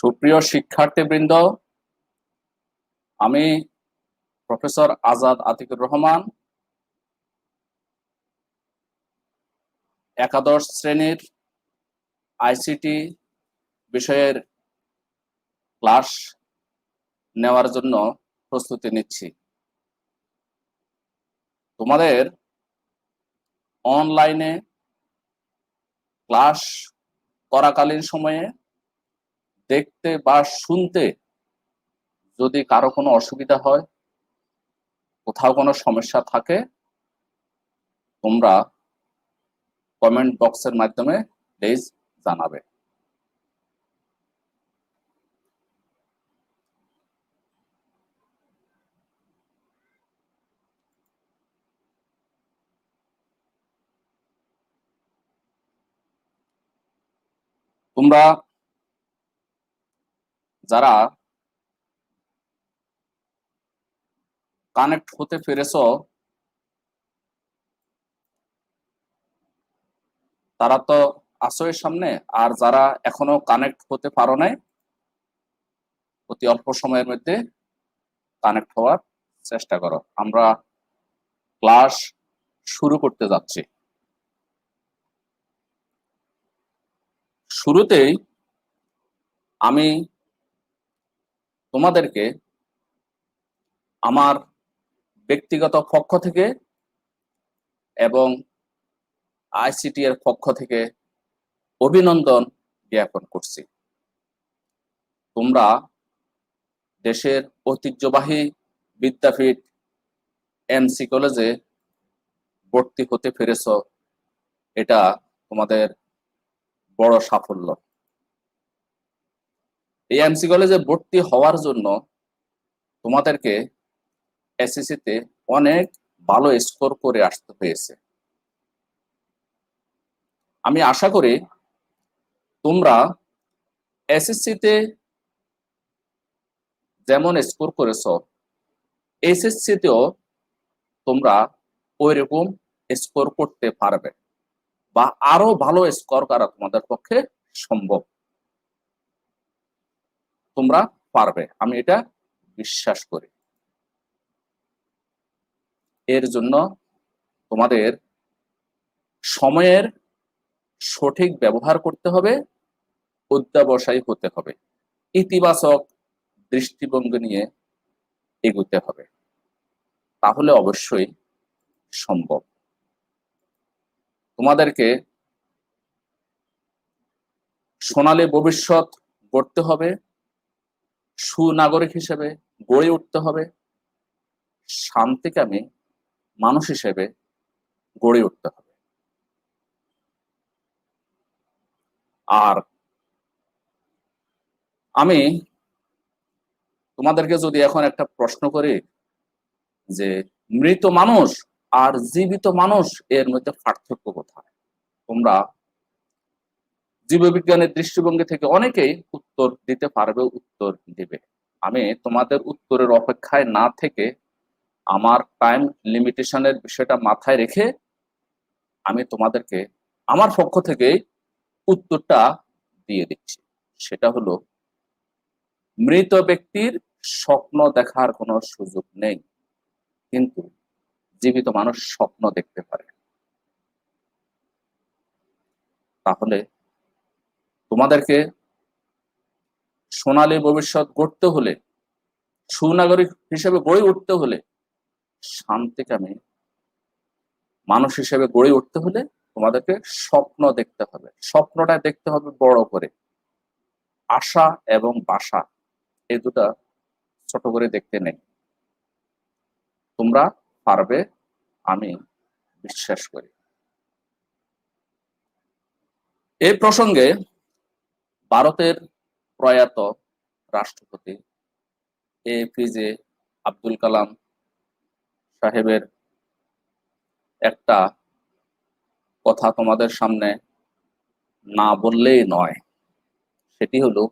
সুপ্রিয় শিক্ষার্থীবৃন্দ, আমি প্রফেসর আজাদ আতিকুর রহমান একাদশ শ্রেণীর আইসিটি বিষয়ের ক্লাস নেওয়ার জন্য প্রস্তুতি নিচ্ছি। তোমাদের অনলাইনে ক্লাস করাকালীন সময়ে দেখতে বা শুনতে যদি কারো কোনো অসুবিধা হয়, কোথাও কোনো সমস্যা থাকে, তোমরা কমেন্ট বক্সের মাধ্যমে প্লিজ জানাবে। তোমরা যারা কানেক্ট হতে পেরেছো তারা তো আছো এর সামনে, আর যারা এখনো কানেক্ট হতে পারো নাই, অতি অল্প সময়ের মধ্যে কানেক্ট হওয়ার চেষ্টা করো। আমরা ক্লাস শুরু করতে যাচ্ছি। শুরুতেই আমি তোমাদেরকে আমার ব্যক্তিগত পক্ষ থেকে এবং আইসিটি এর পক্ষ থেকে অভিনন্দন জ্ঞাপন করছি। তোমরা দেশের ঐতিহ্যবাহী বিদ্যাপীঠ এমসি কলেজে ভর্তি হতে পেরেছ, এটা তোমাদের বড় সাফল্য। এই এমসি কলেজে ভর্তি হওয়ার জন্য তোমাদেরকে এসএসসিতে অনেক ভালো স্কোর করে আসতে হয়েছে। আমি আশা করি তোমরা এসএসসিতে যেমন স্কোর করেছো, এইচএসসিতেও তোমরা ওইরকম স্কোর করতে পারবে, বা আরো ভালো স্কোর করা তোমাদের পক্ষে সম্ভব। তোমরা পারবে, আমি এটা বিশ্বাস করি। এর জন্য তোমাদের সময়ের সঠিক ব্যবহার করতে হবে, অধ্যবসায়ী হতে হবে, ইতিবাচক দৃষ্টিভঙ্গি নিয়ে এগোতে হবে, তাহলে অবশ্যই সম্ভব। তোমাদেরকে সোনালী ভবিষ্যৎ গড়তে হবে, সুনাগরিক হিসেবে গড়ে উঠতে হবে, শান্তিকামী মানুষ হিসেবে গড়ে উঠতে হবে। আর আমি তোমাদেরকে যদি এখন একটা প্রশ্ন করি যে মৃত মানুষ আর জীবিত মানুষ এর মধ্যে পার্থক্য কোথায়, তোমরা জীববিজ্ঞানের দৃষ্টিভঙ্গি থেকে অনেকেই উত্তর দিতে পারবে, উত্তর দিবে। আমি তোমাদের উত্তরের অপেক্ষায় না থেকে আমার টাইম লিমিটেশনের বিষয়টা মাথায় রেখে আমি তোমাদেরকে আমার পক্ষ থেকে উত্তরটা দিয়ে দিচ্ছি। সেটা হলো, মৃত ব্যক্তির স্বপ্ন দেখার কোনো সুযোগ নেই, কিন্তু জীবিত মানুষ স্বপ্ন দেখতে পারে। তাহলে তোমাদেরকে সোনালী ভবিষ্যৎ গড়তে হলে, সুনাগরিক হিসেবে গড়ে উঠতে হলে, শান্তিকামী মানুষ হিসেবে গড়ে উঠতে হলে তোমাদেরকে স্বপ্ন দেখতে হবে। স্বপ্নটা দেখতে হবে বড় করে, আশা এবং বাসা এই দুটা ছোট করে দেখতে নেই। তোমরা পারবে, আমি বিশ্বাস করি। এই প্রসঙ্গে ভারতের প্রয়াত রাষ্ট্রপতি এপিজে আব্দুল কালাম সাহেবের একটা কথা তোমাদের সামনে না বললেই নয়। সেটি হলো,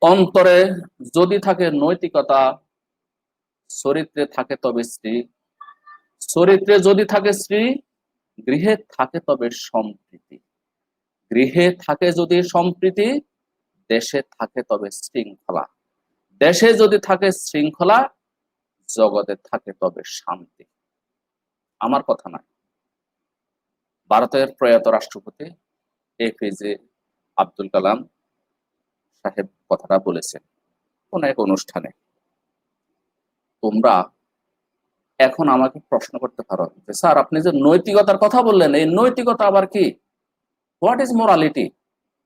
অন্তরে যদি থাকে নৈতিকতা, চরিত্রে থাকে তবে স্ত্রী, চরিত্রে যদি থাকে স্ত্রী, গৃহে থাকে তবে সম্প্রীতি, গৃহে থাকে যদি সম্প্রীতি, দেশে থাকে তবে শৃঙ্খলা, দেশে যদি থাকে শৃঙ্খলা, জগতে থাকে তবে শান্তি। আমার কথা না, ভারতের প্রয়াত রাষ্ট্রপতি APJ আব্দুল কালাম সাহেব কথাটা বলেছেন কোন এক অনুষ্ঠানে। তোমরা এখন আমাকে প্রশ্ন করতে পারো যে স্যার আপনি যে নৈতিকতার কথা বললেন, এই নৈতিকতা আবার কি? What is morality?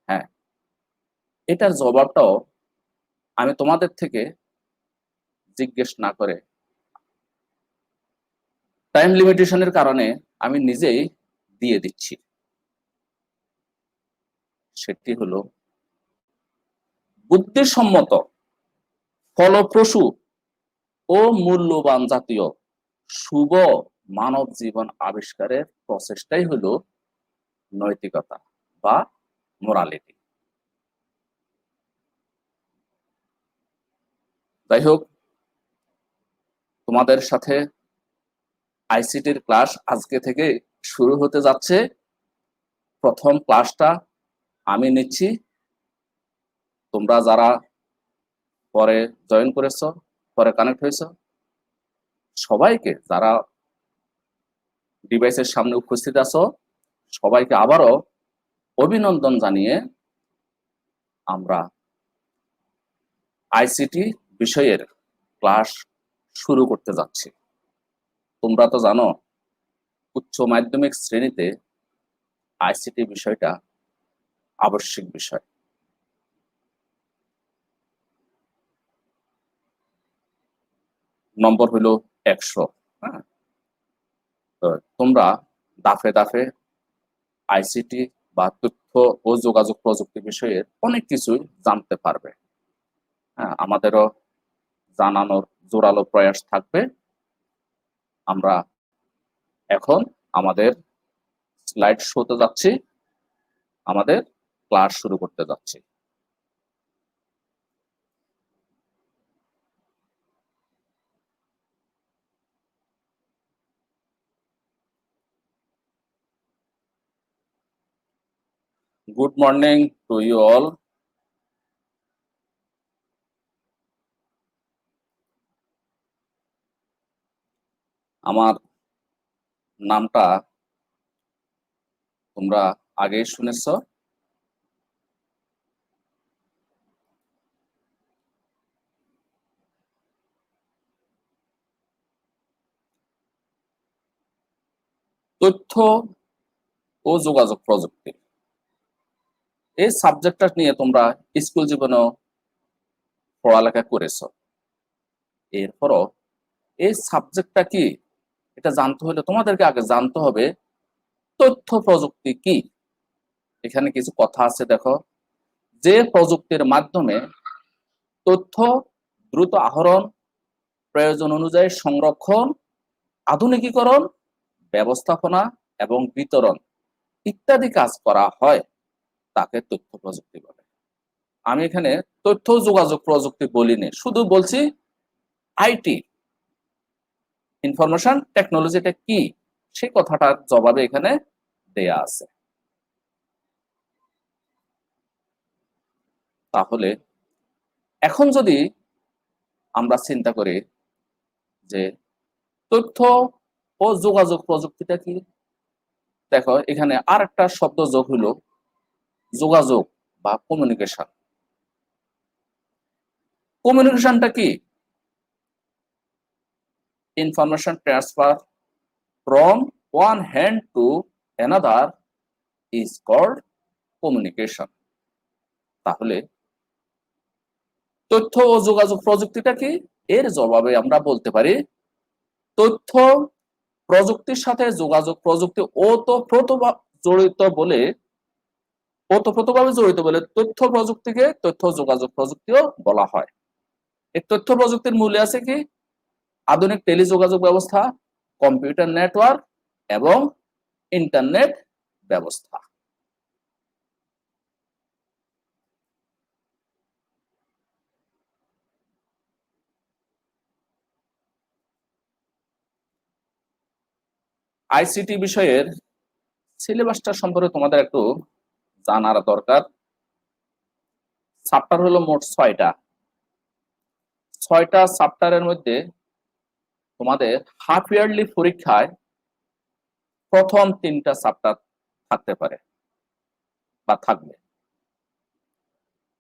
হ্যাঁ, এটার জবাবটাও আমি তোমাদের থেকে জিজ্ঞেস না করে, টাইম লিমিটেশনের কারণে আমি নিজেই দিয়ে দিচ্ছি। সেটি হলো বুদ্ধিসম্মত, ফলপ্রসূ ও মূল্যবান জাতীয় শুভ মানব জীবন আবিষ্কারের প্রচেষ্টাই হলো নৈতিকতা বা মোরালিটি। যাই হোক, তোমাদের সাথে আইসিটির ক্লাস আজকে থেকে শুরু হতে যাচ্ছে। প্রথম ক্লাসটা আমি নিচ্ছি। তোমরা যারা পরে জয়েন করেছো, পরে কানেক্ট হয়েছো, সবাইকে, যারা ডিভাইসের সামনে উপস্থিত আছো, সবাইকে আবারও অভিনন্দন জানিয়ে আমরা আইসিটি বিষয়ের ক্লাস শুরু করতে যাচ্ছি। তোমরা তো জানো উচ্চ মাধ্যমিক শ্রেণীতে আইসিটি বিষয়টা আবশ্যিক বিষয়। নম্বর হলো 100। হ্যাঁ, তো তোমরা দাফে দাফে আইসিটি বা তথ্য ও যোগাযোগ প্রযুক্তি বিষয়ের অনেক কিছুই জানতে পারবে। হ্যাঁ, আমাদেরও জানানোর জোরালো প্রয়াস থাকবে। আমরা এখন আমাদের স্লাইড শোতে যাচ্ছি, আমাদের ক্লাস শুরু করতে যাচ্ছি। Good morning to you all. আমার নামটা তোমরা আগেই শুনেছ। তথ্য ও যোগাযোগ প্রযুক্তি, এই সাবজেক্টটা নিয়ে তোমরা স্কুল জীবনেও পড়ালেখা করেছো। এরপরও এই সাবজেক্টটা কি এটা জানতে হলে তোমাদেরকে আগে জানতে হবে তথ্য প্রযুক্তি কি। এখানে কিছু কথা আছে, দেখো। যে প্রযুক্তির মাধ্যমে তথ্য দ্রুত আহরণ, প্রয়োজন অনুযায়ী সংরক্ষণ, আধুনিকীকরণ, ব্যবস্থাপনা এবং বিতরণ ইত্যাদি কাজ করা হয়, তাকে তথ্য প্রযুক্তি বলে। আমি এখানে তথ্য যোগাযোগ প্রযুক্তি বলিনি, শুধু বলছি আইটি, ইনফরমেশন টেকনোলজিটা কি সেই কথাটার জবাবে এখানে দেয়া আছে। তাহলে এখন যদি আমরা চিন্তা করি যে তথ্য ও যোগাযোগ প্রযুক্তিটা কি, দেখো এখানে আর একটা শব্দ যোগ হলো যোগাযোগ বা কমিউনিকেশন। কমিউনিকেশনটা কি? Information transfer from one hand to another is called communication. তাহলে তথ্য ও যোগাযোগ প্রযুক্তিটা কি? এর জবাবে আমরা বলতে পারি তথ্য প্রযুক্তির সাথে যোগাযোগ প্রযুক্তি ওতপ্রোতভাবে জড়িত বলে তথ্য প্রযুক্তিকে তথ্য যোগাযোগ প্রযুক্তিও বলা হয়। এই তথ্য প্রযুক্তির মূলে আছে কি? আধুনিক টেলিযোগাযোগ ব্যবস্থা, কম্পিউটার নেটওয়ার্ক এবং ইন্টারনেট ব্যবস্থা। আইসিটি বিষয়ের সিলেবাসটা সম্পর্কে তোমাদের একটু জানার দরকার। চ্যাপ্টার হলো মোট 6টা। 6টা চ্যাপ্টারের মধ্যে তোমাদের হাফ ইয়ারলি পরীক্ষায় প্রথম 3টা চ্যাপ্টার থাকতে পারে বা থাকবে,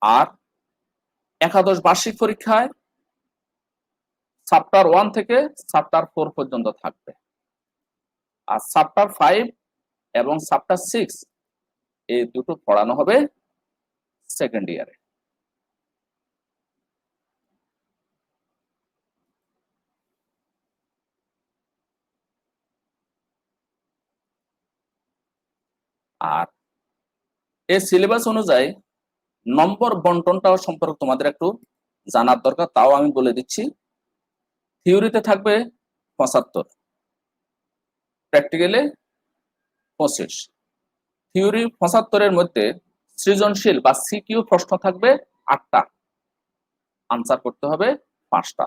আর একাদশ বার্ষিক পরীক্ষায় চ্যাপ্টার 1 থেকে চ্যাপ্টার 4 পর্যন্ত থাকবে, আর চ্যাপ্টার 5 এবং চ্যাপ্টার 6 এই দুটো পড়ানো হবে সেকেন্ড ইয়ারে। আর এই সিলেবাস অনুযায়ী নম্বর বন্টনটাও সম্পর্কে তোমাদের একটু জানার দরকার, তাও আমি বলে দিচ্ছি। থিওরিতে থাকবে 75, প্র্যাকটিক্যালে 25। থিওরি 75-এর মধ্যে সৃজনশীল বা সিকিউ প্রশ্ন থাকবে 8টা, আনসার করতে হবে 5টা।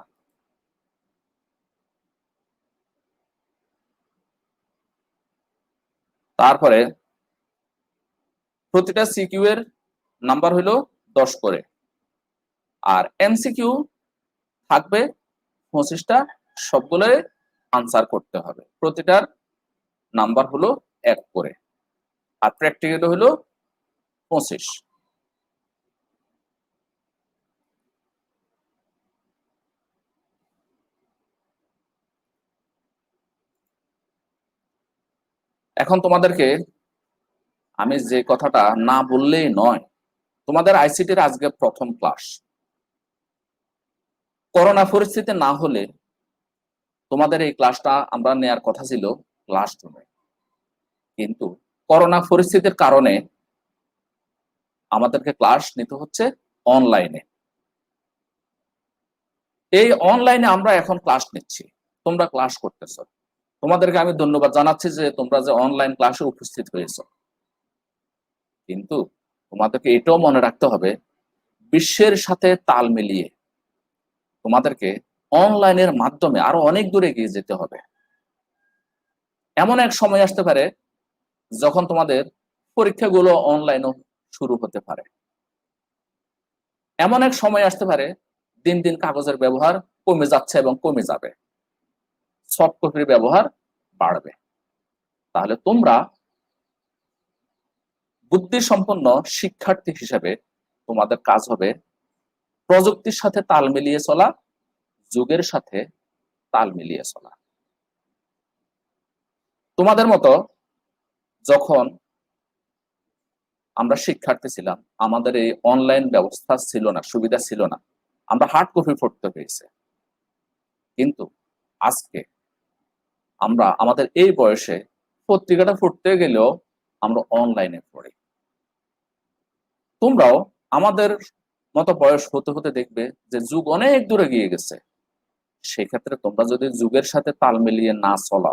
তারপরে প্রতিটা সিকিউ এর নাম্বার হলো 10 করে, আর এমসিকিউ থাকবে 25টা, সবগুলো আনসার করতে হবে। প্রতিটার নাম্বার হলো 1 করে, আর প্র্যাকটিক্যাল হলো 25। এখন তোমাদেরকে আমি যে কথাটা না বললেই নয়, তোমাদের আইসিটির আজকে প্রথম ক্লাস। করোনা পরিস্থিতি না হলে তোমাদের এই ক্লাসটা আমরা নেয়ার কথা ছিল ক্লাসরুমে, কিন্তু করোনা পরিস্থিতির কারণে আমাদেরকে ক্লাস নিতে হচ্ছে অনলাইনে। এই অনলাইনে আমরা এখন ক্লাস নিচ্ছি, তোমরা ক্লাস করতেছো, তোমাদেরকে আমি ধন্যবাদ জানাচ্ছি যে তোমরা যে অনলাইন ক্লাসে উপস্থিত হয়েছো। কিন্তু তোমাদেরকে এটাও মনে রাখতে হবে, বিশ্বের সাথে তাল মিলিয়ে তোমাদেরকে অনলাইনের মাধ্যমে আরো অনেক দূরে এগিয়ে যেতে হবে। এমন এক সময় আসতে পারে যখন তোমাদের পরীক্ষাগুলো অনলাইনও শুরু হতে পারে। এমন এক সময় আসতে পারে দিন দিন কাগজের ব্যবহার কমে যাচ্ছে এবং কমে যাবে, সফট কপির ব্যবহার বাড়বে। তাহলে তোমরা বুদ্ধিসম্পন্ন শিক্ষার্থী হিসেবে তোমাদের কাজ হবে প্রযুক্তির সাথে তাল মিলিয়ে চলা, যুগের সাথে তাল মিলিয়ে চলা। তোমাদের মতো যখন আমরা শিক্ষার্থী ছিলাম, আমাদের এই অনলাইন ব্যবস্থা ছিল না, সুবিধা ছিল না, আমরা হার্ড কপি পড়তে হয়েছে। কিন্তু আজকে আমরা আমাদের এই বয়সে পত্রিকাটা পড়তে গেলেও আমরা অনলাইনে পড়ি। তোমরাও আমাদের মতো বয়স হতে হতে দেখবে যে যুগ অনেক দূরে গিয়ে গেছে। সেক্ষেত্রে তোমরা যদি যুগের সাথে তাল মিলিয়ে না চলা,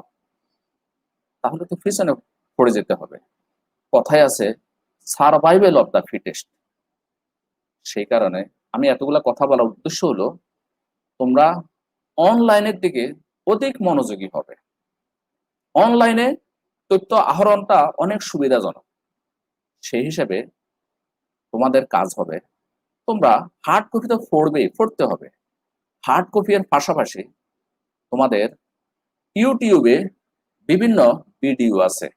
তাহলে তো পিছনে পড়ে যেতে হবে। কথায় আছে সার্ভাইভাল অফ দ্য ফিটেস্ট। সেই কারণে আমি এতগুলা কথা বলার উদ্দেশ্য হলো তোমরা অনলাইনের দিকে অধিক মনোযোগী হবে। অনলাইনে তথ্য আহরণটা অনেক সুবিধাজনক। সেই হিসেবে তোমাদের কাজ হবে, তোমরা হার্ড কপি তো পড়তে হবে। হার্ড কপি এর পাশাপাশি তোমাদের ইউটিউবে বিভিন্ন ভিডিও আছে।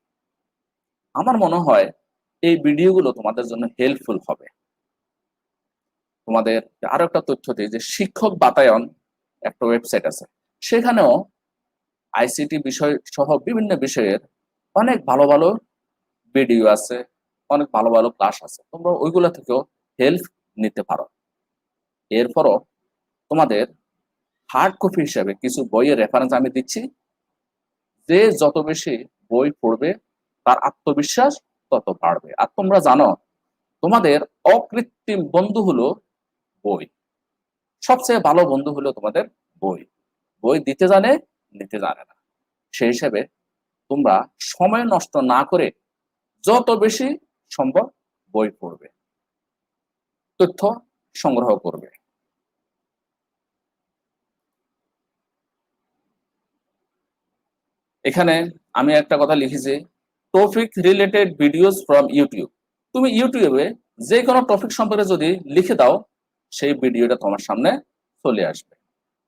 আমার মনে হয় এই ভিডিওগুলো তোমাদের জন্য হেল্পফুল হবে। তোমাদের আরো একটা তথ্য দিই যে শিক্ষক বাতায়ন একটা ওয়েবসাইট আছে, সেখানেও আইসিটি বিষয় সহ বিভিন্ন বিষয়ের অনেক ভালো ভালো ভিডিও আছে, অনেক ভালো ভালো ক্লাস আছে, তোমরা ওইগুলো থেকেও হেল্প নিতে পারো। এরপরও তোমাদের হার্ড কপি হিসেবে কিছু বইয়ের রেফারেন্স আমি দিচ্ছি। যে যত বেশি বই পড়বে তার আত্মবিশ্বাস তত বাড়বে। আর তোমরা জানো তোমাদের অকৃত্রিম বন্ধু হলো বই। সবচেয়ে ভালো বন্ধু হলো তোমাদের বই। বই দিতে জানে, নিতে জানে না। সেই হিসেবে তোমরা সময় নষ্ট না করে যত বেশি সম্ভব বই পড়বে, তথ্য সংগ্রহ করবে। এখানে আমি একটা কথা লিখেছি, topic related videos from YouTube. তুমি ইউটিউবে যে কোনো টপিক সম্পর্কে যদি লিখে দাও, সেই ভিডিওটা তোমার সামনে চলে আসবে।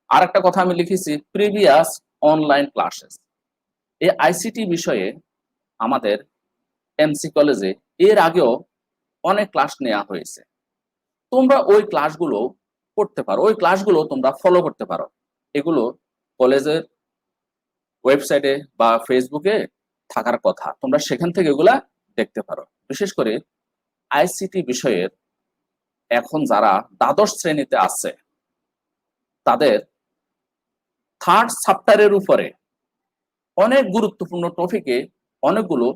আর একটা কথা আমি লিখেছি, প্রিভিয়াস অনলাইন ক্লাসেস। এই আইসিটি বিষয়ে আমাদের এমসি কলেজে এর আগেও অনেক ক্লাস নেওয়া হয়েছে। তোমরা ওই ক্লাসগুলো করতে পারো, ওই ক্লাসগুলো তোমরা ফলো করতে পারো। এগুলো কলেজের ওয়েবসাইটে বা ফেসবুকে থাকার কথা, তোমরা সেখান থেকে এগুলা দেখতে পারো। বিশেষ করে আইসিটি বিষয়ের এখন যারা দ্বাদশ শ্রেণীতে আছে, তাদের থার্ড চ্যাপ্টারের উপরে অনেক গুরুত্বপূর্ণ টপিকে অনেকগুলো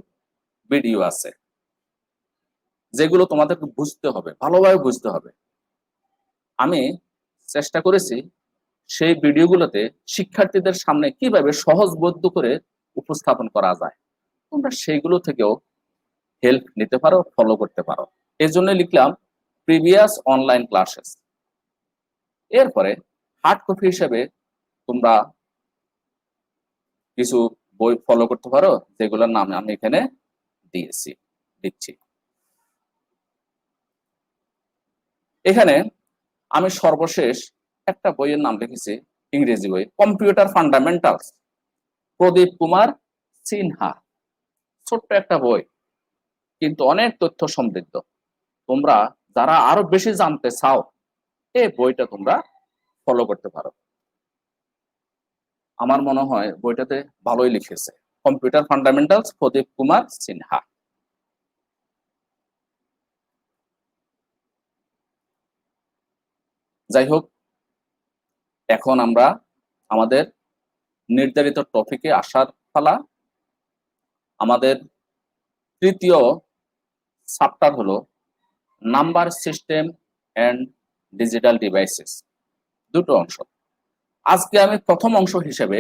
ভিডিও আছে, যেগুলো তোমাদেরকে বুঝতে হবে, ভালোভাবে বুঝতে হবে। আমি চেষ্টা করেছি সেই ভিডিওগুলোতে শিক্ষার্থীদের সামনে কিভাবে সহজবোধ্য করে উপস্থাপন করা যায়, তোমরা সেইগুলো থেকেও হেল্প নিতে পারো, ফলো করতে পারো। এই জন্য লিখলাম প্রিভিয়াস অনলাইন ক্লাসেস। এরপরে হার্ড কপি হিসেবে তোমরা কিছু বই ফলো করতে পারো, যেগুলোর নাম আমি এখানে দিচ্ছি। এখানে আমি সর্বশেষ একটা বইয়ের নাম লিখেছি, ইংরেজি বই, কম্পিউটার ফান্ডামেন্টালস, প্রদীপ কুমার সিনহা। ছোট্ট একটা বই, কিন্তু অনেক তথ্য সমৃদ্ধ। তোমরা যারা আরো বেশি জানতে চাও, এই বইটা তোমরা ফলো করতে পারো। আমার মনে হয় বইটাতে ভালোই লিখেছে, কম্পিউটার ফান্ডামেন্টালস, প্রদীপ কুমার সিনহা। যাই হোক, এখন আমরা আমাদের নির্ধারিত টপিকে আসার পালা। আমাদের তৃতীয় চ্যাপ্টার হলো number system and digital devices. দুটো অংশ। আজকে আমি প্রথম অংশ হিসেবে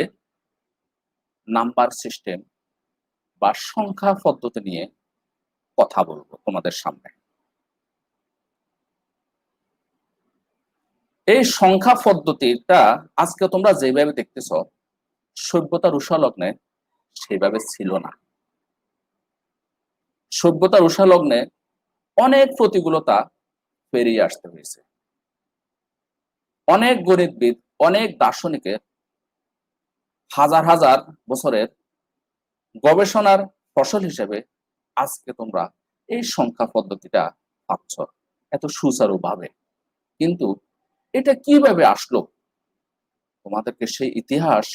নাম্বার সিস্টেম বা সংখ্যা পদ্ধতি নিয়ে কথা বলবো তোমাদের সামনে। এই সংখ্যা পদ্ধতিটা আজকে তোমরা যেভাবে দেখতেছ, সভ্যতার উষালগ্নে সেইভাবে ছিল না। সভ্যতার উষালগ্নে অনেক প্রতিকূলতা পেরিয়ে আসতে হয়েছে। অনেক গণিতবিদ, অনেক দার্শনিকের হাজার হাজার বছরের গবেষণার ফসল হিসেবে আজকে তোমরা এই সংখ্যা পদ্ধতিটা পাচ্ছ এত সুচারু ভাবে। কিন্তু এটা কিভাবে আসলো, তোমাদেরকে সেই ইতিহাস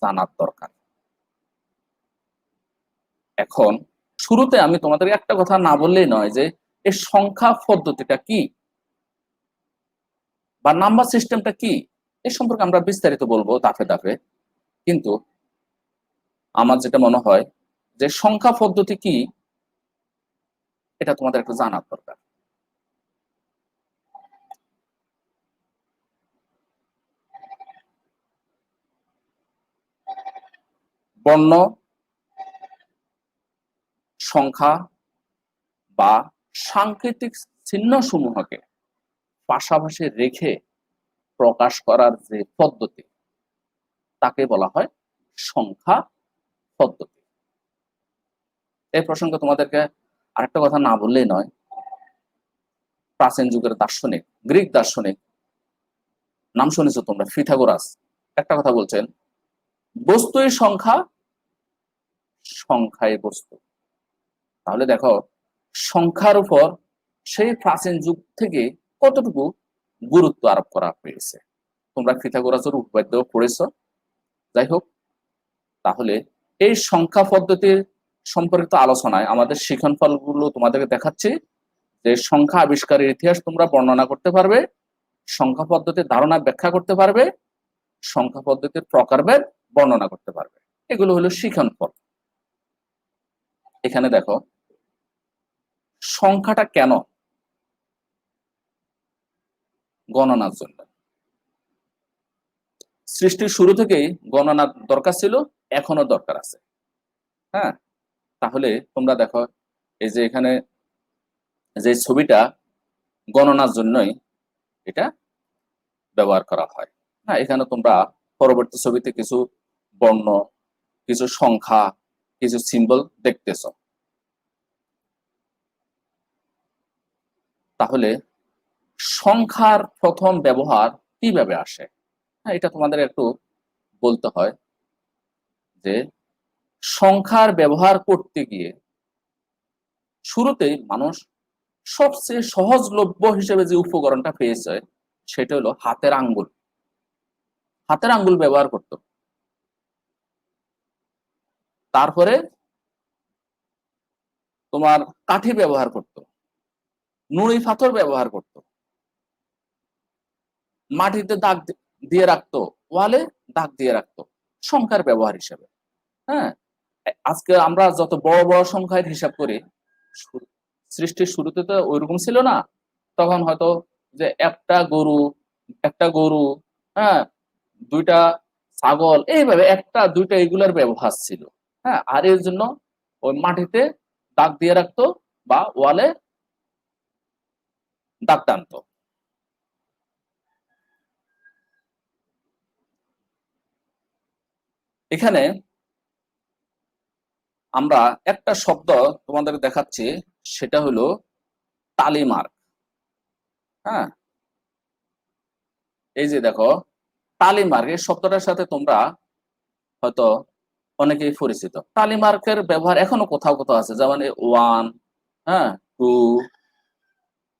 জানার দরকার। এখন শুরুতে আমি তোমাদের একটা কথা না বললেই নয়, যে এই সংখ্যা পদ্ধতিটা কি বা নাম্বার সিস্টেমটা কি, এ সম্পর্কে আমরা বিস্তারিত বলবো ধাপে ধাপে। কিন্তু আমার যেটা মনে হয় যে সংখ্যা পদ্ধতি কি, এটা তোমাদের একটু জানার দরকার। বর্ণ সংখ্যা বা সাংকেতিক চিহ্ন সমূহকে পাশাপাশি রেখে প্রকাশ করার যে পদ্ধতি, তাকে বলা হয় সংখ্যা পদ্ধতি। এই প্রসঙ্গে তোমাদেরকে আরেকটা কথা না বললেই নয়। প্রাচীন যুগের দার্শনিক, গ্রিক দার্শনিক, নাম শুনেছো তোমরা, পিথাগোরাস, একটা কথা বলছেন, বস্তুই সংখ্যা, সংখ্যাই বস্তু। তাহলে দেখো সংখ্যার উপর সেই প্রাচীন যুগ থেকে কতটুকু গুরুত্ব আরোপ করা হয়েছে। তোমরা পিথাগোরাসের উপপাদ্য পড়েছো। যাই হোক, তাহলে এই সংখ্যা পদ্ধতির সম্পর্কিত আলোচনায় আমাদের শিখন ফলগুলো তোমাদেরকে দেখাচ্ছি, যে সংখ্যা আবিষ্কারের ইতিহাস তোমরা বর্ণনা করতে পারবে, সংখ্যা পদ্ধতির ধারণা ব্যাখ্যা করতে পারবে, সংখ্যা পদ্ধতির প্রকারভেদ বর্ণনা করতে পারবে। এগুলো হলো শিখন ফল। এখানে দেখো সংখ্যাটা কেন গণনার জন্য। সৃষ্টির শুরু থেকেই গণনার দরকার ছিল, এখনো দরকার আছে। হ্যাঁ, তাহলে তোমরা দেখো এই যে এখানে যে ছবিটা, গণনার জন্যই এটা ব্যবহার করা হয়। হ্যাঁ, এখানে তোমরা পরবর্তী ছবিতে কিছু বর্ণ, কিছু সংখ্যা, কিছু সিম্বল দেখতেছ। তাহলে সংখ্যার প্রথম ব্যবহার কিভাবে আসে? হ্যাঁ, এটা তোমাদের একটু বলতে হয় যে সংখ্যার ব্যবহার করতে গিয়ে শুরুতেই মানুষ সবচেয়ে সহজলভ্য হিসেবে যে উপকরণটা পেয়েছে সেটা হলো হাতের আঙ্গুল। হাতের আঙ্গুল ব্যবহার করত। তারপরে তোমার কাঠি ব্যবহার করত, নুড়ি পাথর ব্যবহার করত, মাটিতে দাগ দিয়ে রাখতো, ওয়ালে দাগ দিয়ে রাখতো সংখ্যার ব্যবহার হিসেবে। হ্যাঁ, আজকে আমরা যত বড় বড় সংখ্যার হিসাব করি, সৃষ্টির শুরুতে তো ওইরকম ছিল না। তখন হয়তো যে একটা গরু, হ্যাঁ, দুইটা ছাগল, এইভাবে একটা দুইটা এগুলার ব্যবহার ছিল। হ্যাঁ, আর এর জন্য ওই মাটিতে দাগ দিয়ে রাখতো বা ওয়ালে দাগ টানতো। এখানে আমরা একটা শব্দ তোমাদের দেখাচ্ছি, সেটা হলো টালিমার্ক। হ্যাঁ, এই যে দেখো টালিমার্ক, এই শব্দটার সাথে তোমরা হয়তো অনেকেই পরিচিত। টালিমার্কের ব্যবহার এখনো কোথাও কোথাও আছে, যেমন 1, হ্যাঁ, 2,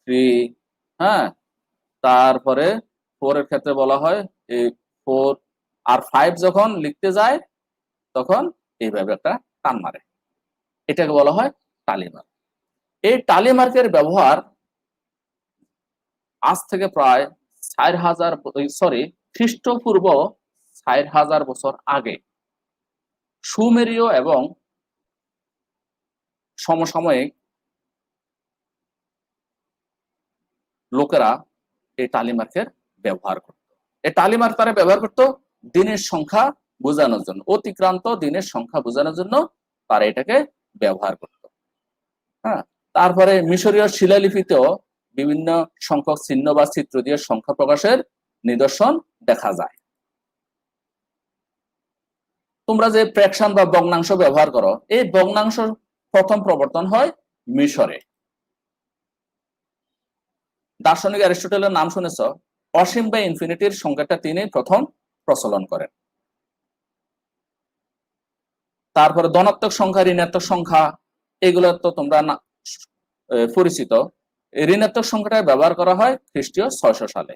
3, হ্যাঁ, তারপরে 4 এর ক্ষেত্রে বলা হয় এই 4 আর 5 যখন লিখতে যায় তখন এইভাবে একটা টান মারে, এটাকে বলা হয় টালিমার্ক। এই টালিমার্কের ব্যবহার আজ থেকে প্রায় 4,000 খ্রিস্টপূর্ব 4,000 বছর আগে সুমেরীয় এবং সমসাময়িক লোকেরা এই টালিমার্কের ব্যবহার করত। এই টালিমার্ক তারা ব্যবহার করত দিনের সংখ্যা বোঝানোর জন্য, অতিক্রান্ত দিনের সংখ্যা বোঝানোর জন্য তারা এটাকে ব্যবহার করত। হ্যাঁ, তারপরে মিশরীয় শিলালিপিতেও বিভিন্ন সংখ্যক চিহ্ন বা চিত্র দিয়ে সংখ্যা প্রকাশের নিদর্শন দেখা যায়। তোমরা যে ফ্র্যাকশন বা ভগ্নাংশ ব্যবহার করো, এই ভগ্নাংশ প্রথম প্রবর্তন হয় মিশরে। দার্শনিক অ্যারিস্টটলের নাম শুনেছ? অসীম বা ইনফিনিটির সংখ্যাটা তিনি প্রথম প্রচলন করেন। তারপরে ধনাত্মক সংখ্যা, ঋণাত্মক সংখ্যা, এগুলো তো তোমরা পরিচিত। ঋণাত্মক সংখ্যাটা ব্যবহার করা হয় খ্রিস্টীয় 600 সালে।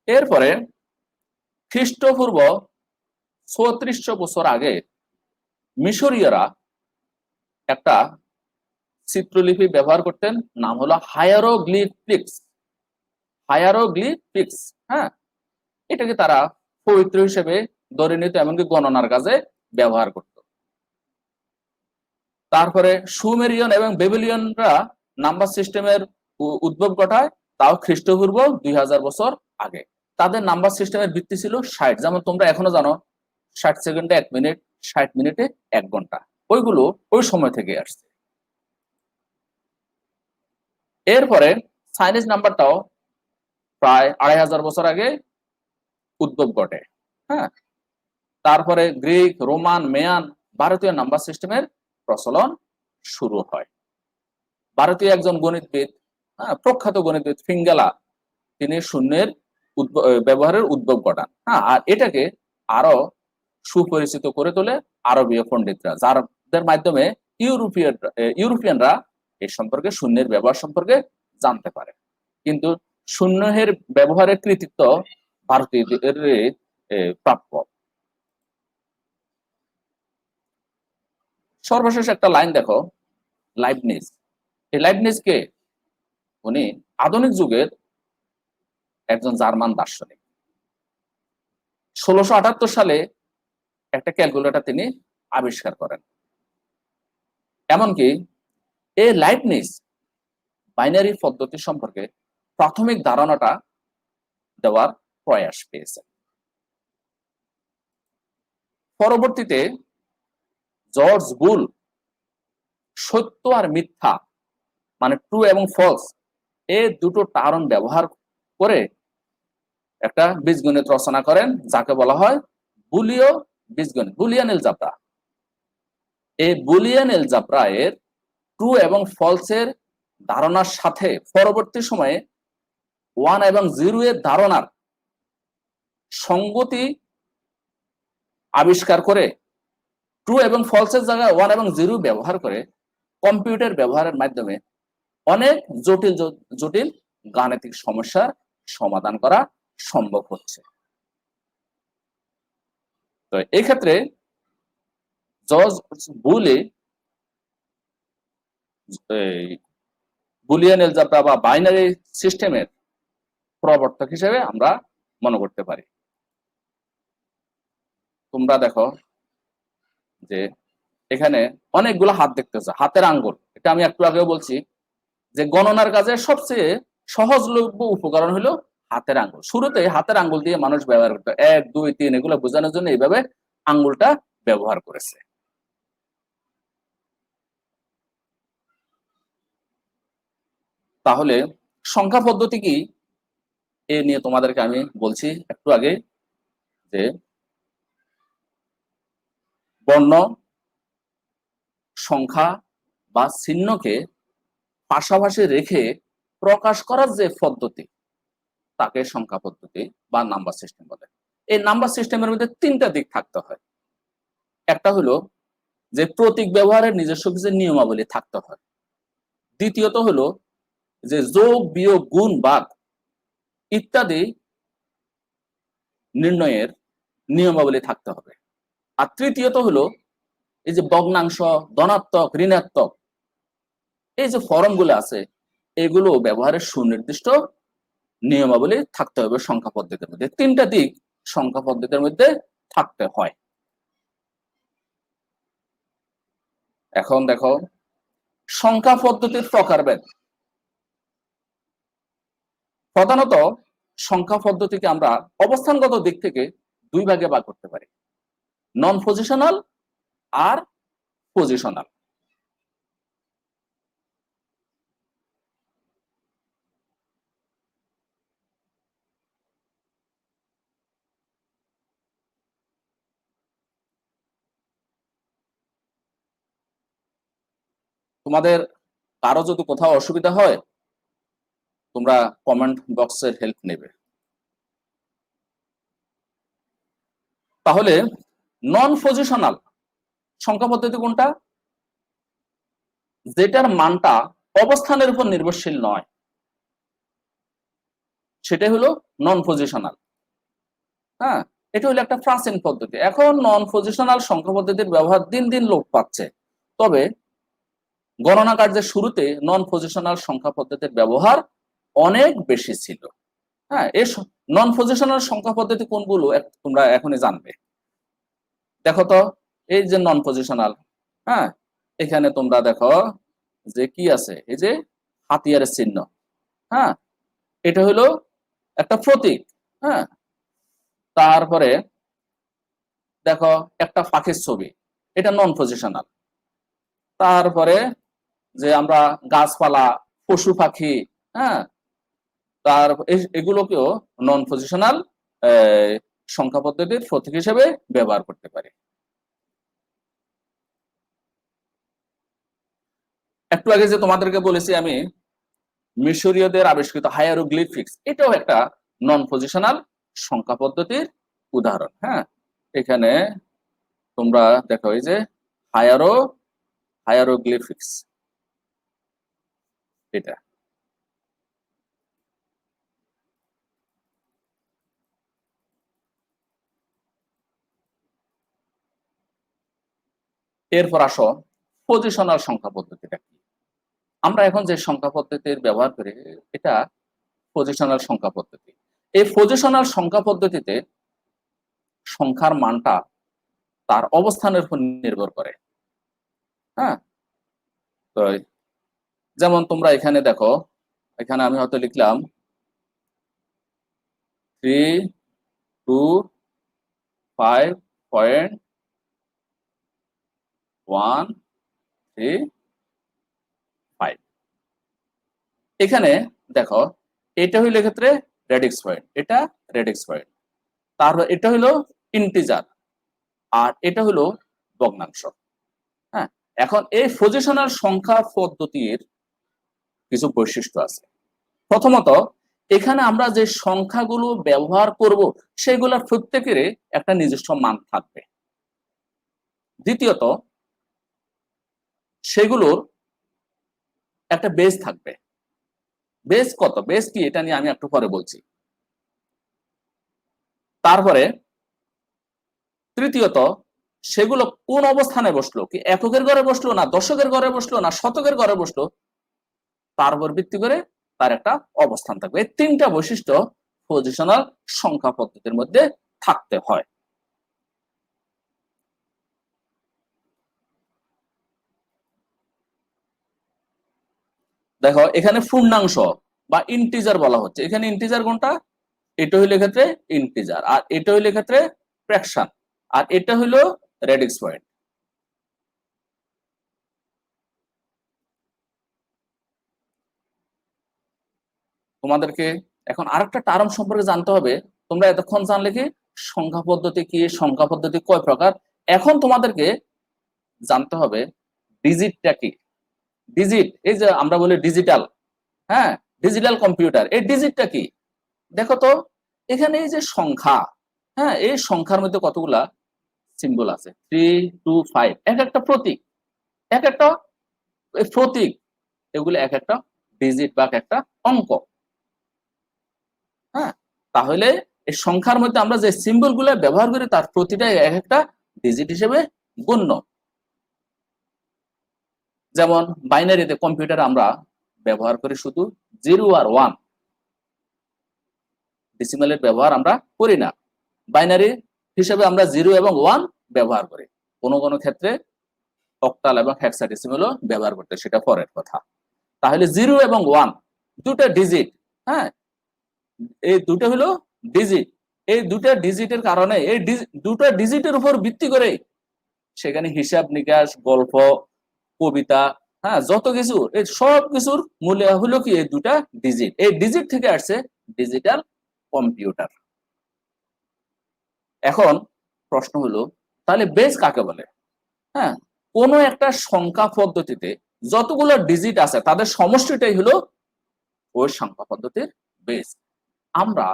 এরপরে খ্রিস্টপূর্ব 3400 বছর আগে মিশরীয়রা একটা চিত্রলিপি ব্যবহার করতেন, নাম হলো হায়ারোগ্লিফিক্স। হায়ারোগ্লিফিক্স, হ্যাঁ, এটাকে তারা পবিত্র হিসেবে ধরে নিত, এমনকি গণনার কাজে ব্যবহার করত। তারপরে সুমেরিয়ান এবং বেবিলিয়নরা নাম্বার সিস্টেমের উদ্ভব ঘটায়, তাও খ্রিস্টপূর্ব 2000 বছর আগে। তাদের নাম্বার সিস্টেমের ভিত্তি ছিল 60, যেমন তোমরা এখনো জানো 60 সেকেন্ডে 1 মিনিট, 60 মিনিটে 1 ঘন্টা, ওইগুলো ওই সময় থেকে আসছে। এরপরে চাইনিজ নাম্বারটাও প্রায় 2500 বছর আগে উদ্ভব ঘটে। হ্যাঁ, তারপরে গ্রিক, রোমান, মেয়ান, ভারতীয় নাম্বার সিস্টেমের প্রচলন শুরু হয়। ভারতীয় একজন গণিতবিদ, হ্যাঁ, প্রখ্যাত গণিতবিদ ফিঙ্গেলা, তিনি শূন্যের ব্যবহারের উদ্ভব ঘটান। হ্যাঁ, আর এটাকে আরো সুপরিচিত করে তোলে আরবীয় পণ্ডিতরা, যাদের মাধ্যমে ইউরোপিয়ানরা এই সম্পর্কে শূন্যের ব্যবহার সম্পর্কে জানতে পারে। কিন্তু শূন্যের ব্যবহারের কৃতিত্ব ভারতীয়দের প্রাপ্য। সর্বশেষ একটা লাইন দেখো, লাইবনিজ। এই লাইবনিজ কে? উনি আধুনিক যুগের একজন জার্মান দার্শনিক। 1678 সালে একটা ক্যালকুলেটর তিনি আবিষ্কার করেন। এমনকি এই লাইবনিজ বাইনারি পদ্ধতি সম্পর্কে প্রাথমিক ধারণাটা দেওয়ার প্রয়াস পেয়েছেন। পরবর্তীতে জর্জ বুল সত্য আর মিথ্যা, মানে ট্রু এবং ফলস, এই দুটো টার্ম ব্যবহার করে একটা বীজগণিত রচনা করেন, যাকে বলা হয় বুলীয় বীজগণিত, বুলিয়ান এলজেব্রা। এই বুলিয়ান এলজেব্রা এর ট্রু এবং ফলসের ধারণার সাথে পরবর্তী সময়ে 1 এবং 0 এর ধারণার সঙ্গতি আবিষ্কার করে ট্রু এবং ফলসের জায়গায় 1 এবং 0 ব্যবহার করে কম্পিউটার ব্যবহারের মাধ্যমে অনেক জটিল জটিল গাণিতিক সমস্যার সমাধান করা সম্ভব হচ্ছে। তো এই ক্ষেত্রে জর্জ বুলে বুলিয়ান এলজেব্রা বা বাইনারি সিস্টেমের প্রবর্তক হিসেবে আমরা মনে করতে পারি। তোমরা দেখো যে এখানে অনেকগুলো হাত দেখতেছে, হাতের আঙ্গুল। এটা আমি একটু আগেও বলছি যে গণনার কাজে সবচেয়ে সহজলভ্য উপকরণ হলো হাতের আঙ্গুল। শুরুতে হাতের আঙ্গুল দিয়ে মানুষ ব্যবহার করতো, 1 2 3 এগুলো বোঝানোর জন্য এইভাবে আঙ্গুলটা ব্যবহার করেছে। তাহলে সংখ্যা পদ্ধতি কি এ নিয়ে তোমাদেরকে আমি বলছি একটু আগে যে বর্ণ, সংখ্যা বা চিহ্নকে পাশাপাশি রেখে প্রকাশ করার যে পদ্ধতি তাকে সংখ্যা পদ্ধতি বা নাম্বার সিস্টেম বলে। এই নাম্বার সিস্টেমের মধ্যে 3টা দিক থাকতে হয়। একটা হলো যে প্রতীক ব্যবহারের নিজস্ব কিছু নিয়মাবলী থাকতে হয়। দ্বিতীয়ত হলো যে যোগ, বিয়োগ, গুণ, ভাগ ইত্যাদি নির্ণয়ের নিয়মাবলী থাকতে হবে। আর তৃতীয়ত হলো এই যে ভগ্নাংশ, ধনাত্মক, ঋণাত্মক এই যে ফর্মগুলো আছে এগুলো ব্যবহারের সুনির্দিষ্ট নিয়মাবলী থাকতে হবে সংখ্যা পদ্ধতির মধ্যে। 3টা দিক সংখ্যা পদ্ধতির মধ্যে থাকতে হয়। এখন দেখো সংখ্যা পদ্ধতির প্রকারভেদ। প্রধানত সংখ্যা পদ্ধতিকে আমরা অবস্থানগত দিক থেকে 2 ভাগে ভাগ করতে পারি, নন পজিশনাল আর পজিশনাল। তোমাদের কারো যদি কোথাও অসুবিধা হয় তোমরা কমেন্ট বক্সের হেল্প নেবে। তাহলে নন পজিশনাল সংখ্যা পদ্ধতি কোনটা? যেটার মানটা অবস্থানের উপর নির্ভরশীল নয়, সেটা হলো নন পজিশনাল। হ্যাঁ, এটা হলো একটা প্রাচীন পদ্ধতি। এখন নন পজিশনাল সংখ্যা পদ্ধতির ব্যবহার দিন দিন লোপ পাচ্ছে। তবে গণনা কার্যের শুরুতে নন পজিশনাল সংখ্যা পদ্ধতির ব্যবহার অনেক বেশি ছিল। হ্যাঁ, এই নন পজিশনাল সংখ্যা পদ্ধতি কোনগুলো তোমরা এখনই জানবে। দেখো তো এই যে নন পজিশনাল, হ্যাঁ এখানে তোমরা দেখো যে কি আছে, এই যে হাতিয়ারের চিহ্ন। হ্যাঁ, এটা হলো একটা প্রতীক। হ্যাঁ, তারপরে দেখো একটা পাখির ছবি, এটা নন পজিশনাল। তারপরে যে আমরা গাছপালা, পশু পাখি, হ্যাঁ তার এগুলোকেও নন পজিশনাল সংখ্যা পদ্ধতির প্রতীক হিসেবে ব্যবহার করতে পারি। একটু আগে যে তোমাদেরকে বলেছি আমি মিশরীয়দের আবিষ্কৃত হায়ারোগ্লিফিক্স, এটাও একটা নন পজিশনাল সংখ্যা পদ্ধতির উদাহরণ। হ্যাঁ, এখানে তোমরা দেখো এই যে হায়ারোগ্লিফিক্স, এটা এরপর আসো পজিশনাল সংখ্যা পদ্ধতিটা কি। আমরা এখন যে সংখ্যা পদ্ধতির ব্যবহার করি এটা পজিশনাল সংখ্যা পদ্ধতি। এই পজিশনাল সংখ্যা পদ্ধতিতে সংখ্যার মানটা তার অবস্থানের উপর নির্ভর করে। হ্যাঁ, তো যেমন তোমরা এখানে দেখো, এখানে আমি হয়তো লিখলাম 325.135। এখানে দেখো এটা হইলো ক্ষেত্রে রেডিক্স পয়েন্ট, এটা রেডিক্স পয়েন্ট। তারপর এটা হইলো ইন্টিজার, আর এটা হলো ভগ্নাংশ। হ্যাঁ, এখন এই পজিশনাল সংখ্যা পদ্ধতির কিছু বৈশিষ্ট্য আছে। প্রথমত, এখানে আমরা যে সংখ্যাগুলো ব্যবহার করব সেগুলোর প্রত্যেকের একটা নিজস্ব মান থাকবে। দ্বিতীয়ত, সেগুলোর একটা বেস থাকবে। বেস কত, বেস কি, এটা নিয়ে আমি একটু পরে বলছি। তারপরে তৃতীয়ত, সেগুলো কোন অবস্থানে বসলো, কি এককের ঘরে বসলো, না দশকের ঘরে বসলো, না শতকের ঘরে বসলো, তার উপর ভিত্তি করে তার একটা অবস্থান থাকবে। এই তিনটা বৈশিষ্ট্য পজিশনাল সংখ্যা পদ্ধতির মধ্যে থাকতে হয়। দেখো, এখানে পূর্ণাংশ বা ইন্টিজার বলা হচ্ছে। এখানে ইন্টিজার কোনটা, এটা হইলে ক্ষেত্রে ইন্টিজার, আর এটা হইলে ক্ষেত্রে ফ্র্যাকশন, আর এটা হইলো রেডিক্স পয়েন্ট। তোমাদেরকে এখন আরেকটা টার্ম সম্পর্কে জানতে হবে। তোমরা এতক্ষণ জানলে কি সংখ্যা পদ্ধতি কি, সংখ্যা পদ্ধতি কয় প্রকার। এখন তোমাদেরকে জানতে হবে ডিজিটটা কি। ডিজিট, এই যে আমরা বলি ডিজিটাল, হ্যাঁ, ডিজিটাল কম্পিউটার, এই ডিজিটটা কি। দেখো তো, এখানে এই যে সংখ্যা, হ্যাঁ, এই সংখ্যার মধ্যে কতগুলা সিম্বল আছে, 3 2 5, এক একটা প্রতীক, এক একটা প্রতীক, এগুলো এক একটা ডিজিট বা একটা অঙ্ক। হ্যাঁ, তাহলে এই সংখ্যার মধ্যে আমরা যে সিম্বল গুলো ব্যবহার করি তার প্রতিটা এক একটা ডিজিট হিসেবে গণ্য। যেমন বাইনারিতে কম্পিউটারে আমরা ব্যবহার করি শুধু 0 আর 1, ডেসিমালের ব্যবহার আমরা করি না। বাইনারি হিসেবে আমরা 0 এবং 1 ব্যবহার করি, কোনো কোনো ক্ষেত্রে অক্টাল এবং হেক্সাডেসিমালও ব্যবহার করতে, সেটা পরের কথা। তাহলে 0 এবং 1 দুটো ডিজিট, হ্যাঁ, এই দুটো হলো ডিজিট। এই দুটো ডিজিটের কারণে, এই দুটো ডিজিটের উপর ভিত্তি করে সেখানে হিসাব নিকাশ, গল্প, কবিতা, হ্যাঁ, যত কিছু, এই সব কিছুর মূল্য হলো কি এই দুটা ডিজিট। এই ডিজিট থেকে আসছে ডিজিটাল কম্পিউটার। এখন প্রশ্ন হলো, তাহলে বেস কাকে বলে? হ্যাঁ, কোন একটা সংখ্যা পদ্ধতিতে যতগুলো ডিজিট আছে তাদের সমষ্টিটাই হলো ওই সংখ্যা পদ্ধতির বেস। আমরা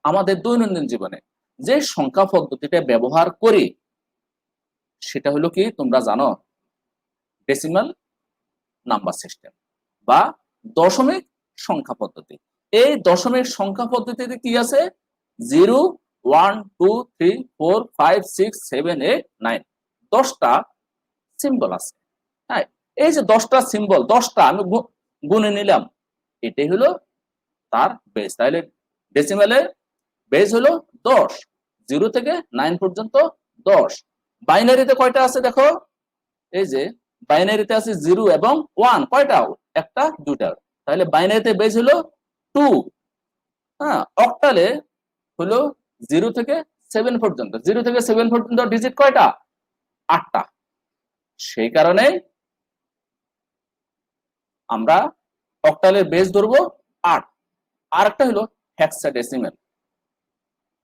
আমাদের দৈনন্দিন জীবনে যে সংখ্যা পদ্ধতিটা ব্যবহার করি সেটা হলো কি, তোমরা জানো, ডেসিমাল নাম্বার সিস্টেম বা দশমিক সংখ্যা পদ্ধতি। এই দশমিক সংখ্যা পদ্ধতিতে কি আছে, 0 1 2 3 4 5 6 7 8 9, 10টা সিম্বল আছে। হ্যাঁ, এই যে 10টা সিম্বল, 10টা আমি গুনে নিলাম, এটাই হলো তার বেস। তাহলে ডেসিমালের বেস হলো 10, 0 থেকে 9 পর্যন্ত 10। বাইনারিতে কয়টা আছে দেখো, এই যে বাইনারিতে আছে 0 এবং 1, কয়টা, একটা দুটা, তাহলে বাইনারিতে বেস হলো 2। হ্যাঁ, অক্টালে হলো 0 থেকে 7 পর্যন্ত, 0 থেকে 7 পর্যন্ত ডিজিট কয়টা, 8টা। সেই কারণে আমরা অক্টালের বেস ধরবো 8। আর একটা হলো হেক্সাডেসিমাল,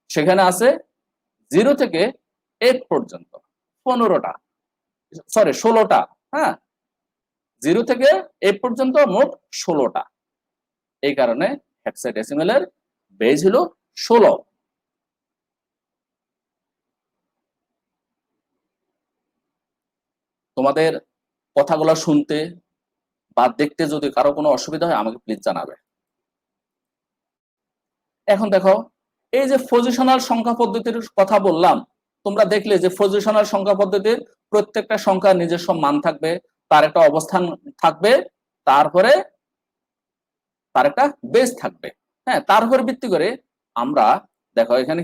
সেখানে আছে 0 থেকে 8 পর্যন্ত 15টা, সরি 16টা। হ্যাঁ, 0 থেকে 8 পর্যন্ত মোট 16টা। এই কারণে হেক্সাডেসিমালের বেস হলো 16। তোমাদের কথাগুলো শুনতে বা দেখতে যদি কারো কোনো অসুবিধা হয় আমাকে প্লিজ জানাবে। এখন দেখো, এই যে পজিশনাল সংখ্যা পদ্ধতির কথা বললাম, তোমরা দেখলে যে পজিশনাল সংখ্যা পদ্ধতির প্রত্যেকটা সংখ্যার নিজস্ব মান থাকবে, তার একটা অবস্থান থাকবে, তারপরে তার একটা বেস থাকবে। হ্যাঁ, তার উপর ভিত্তি করে আমরা, দেখো এখানে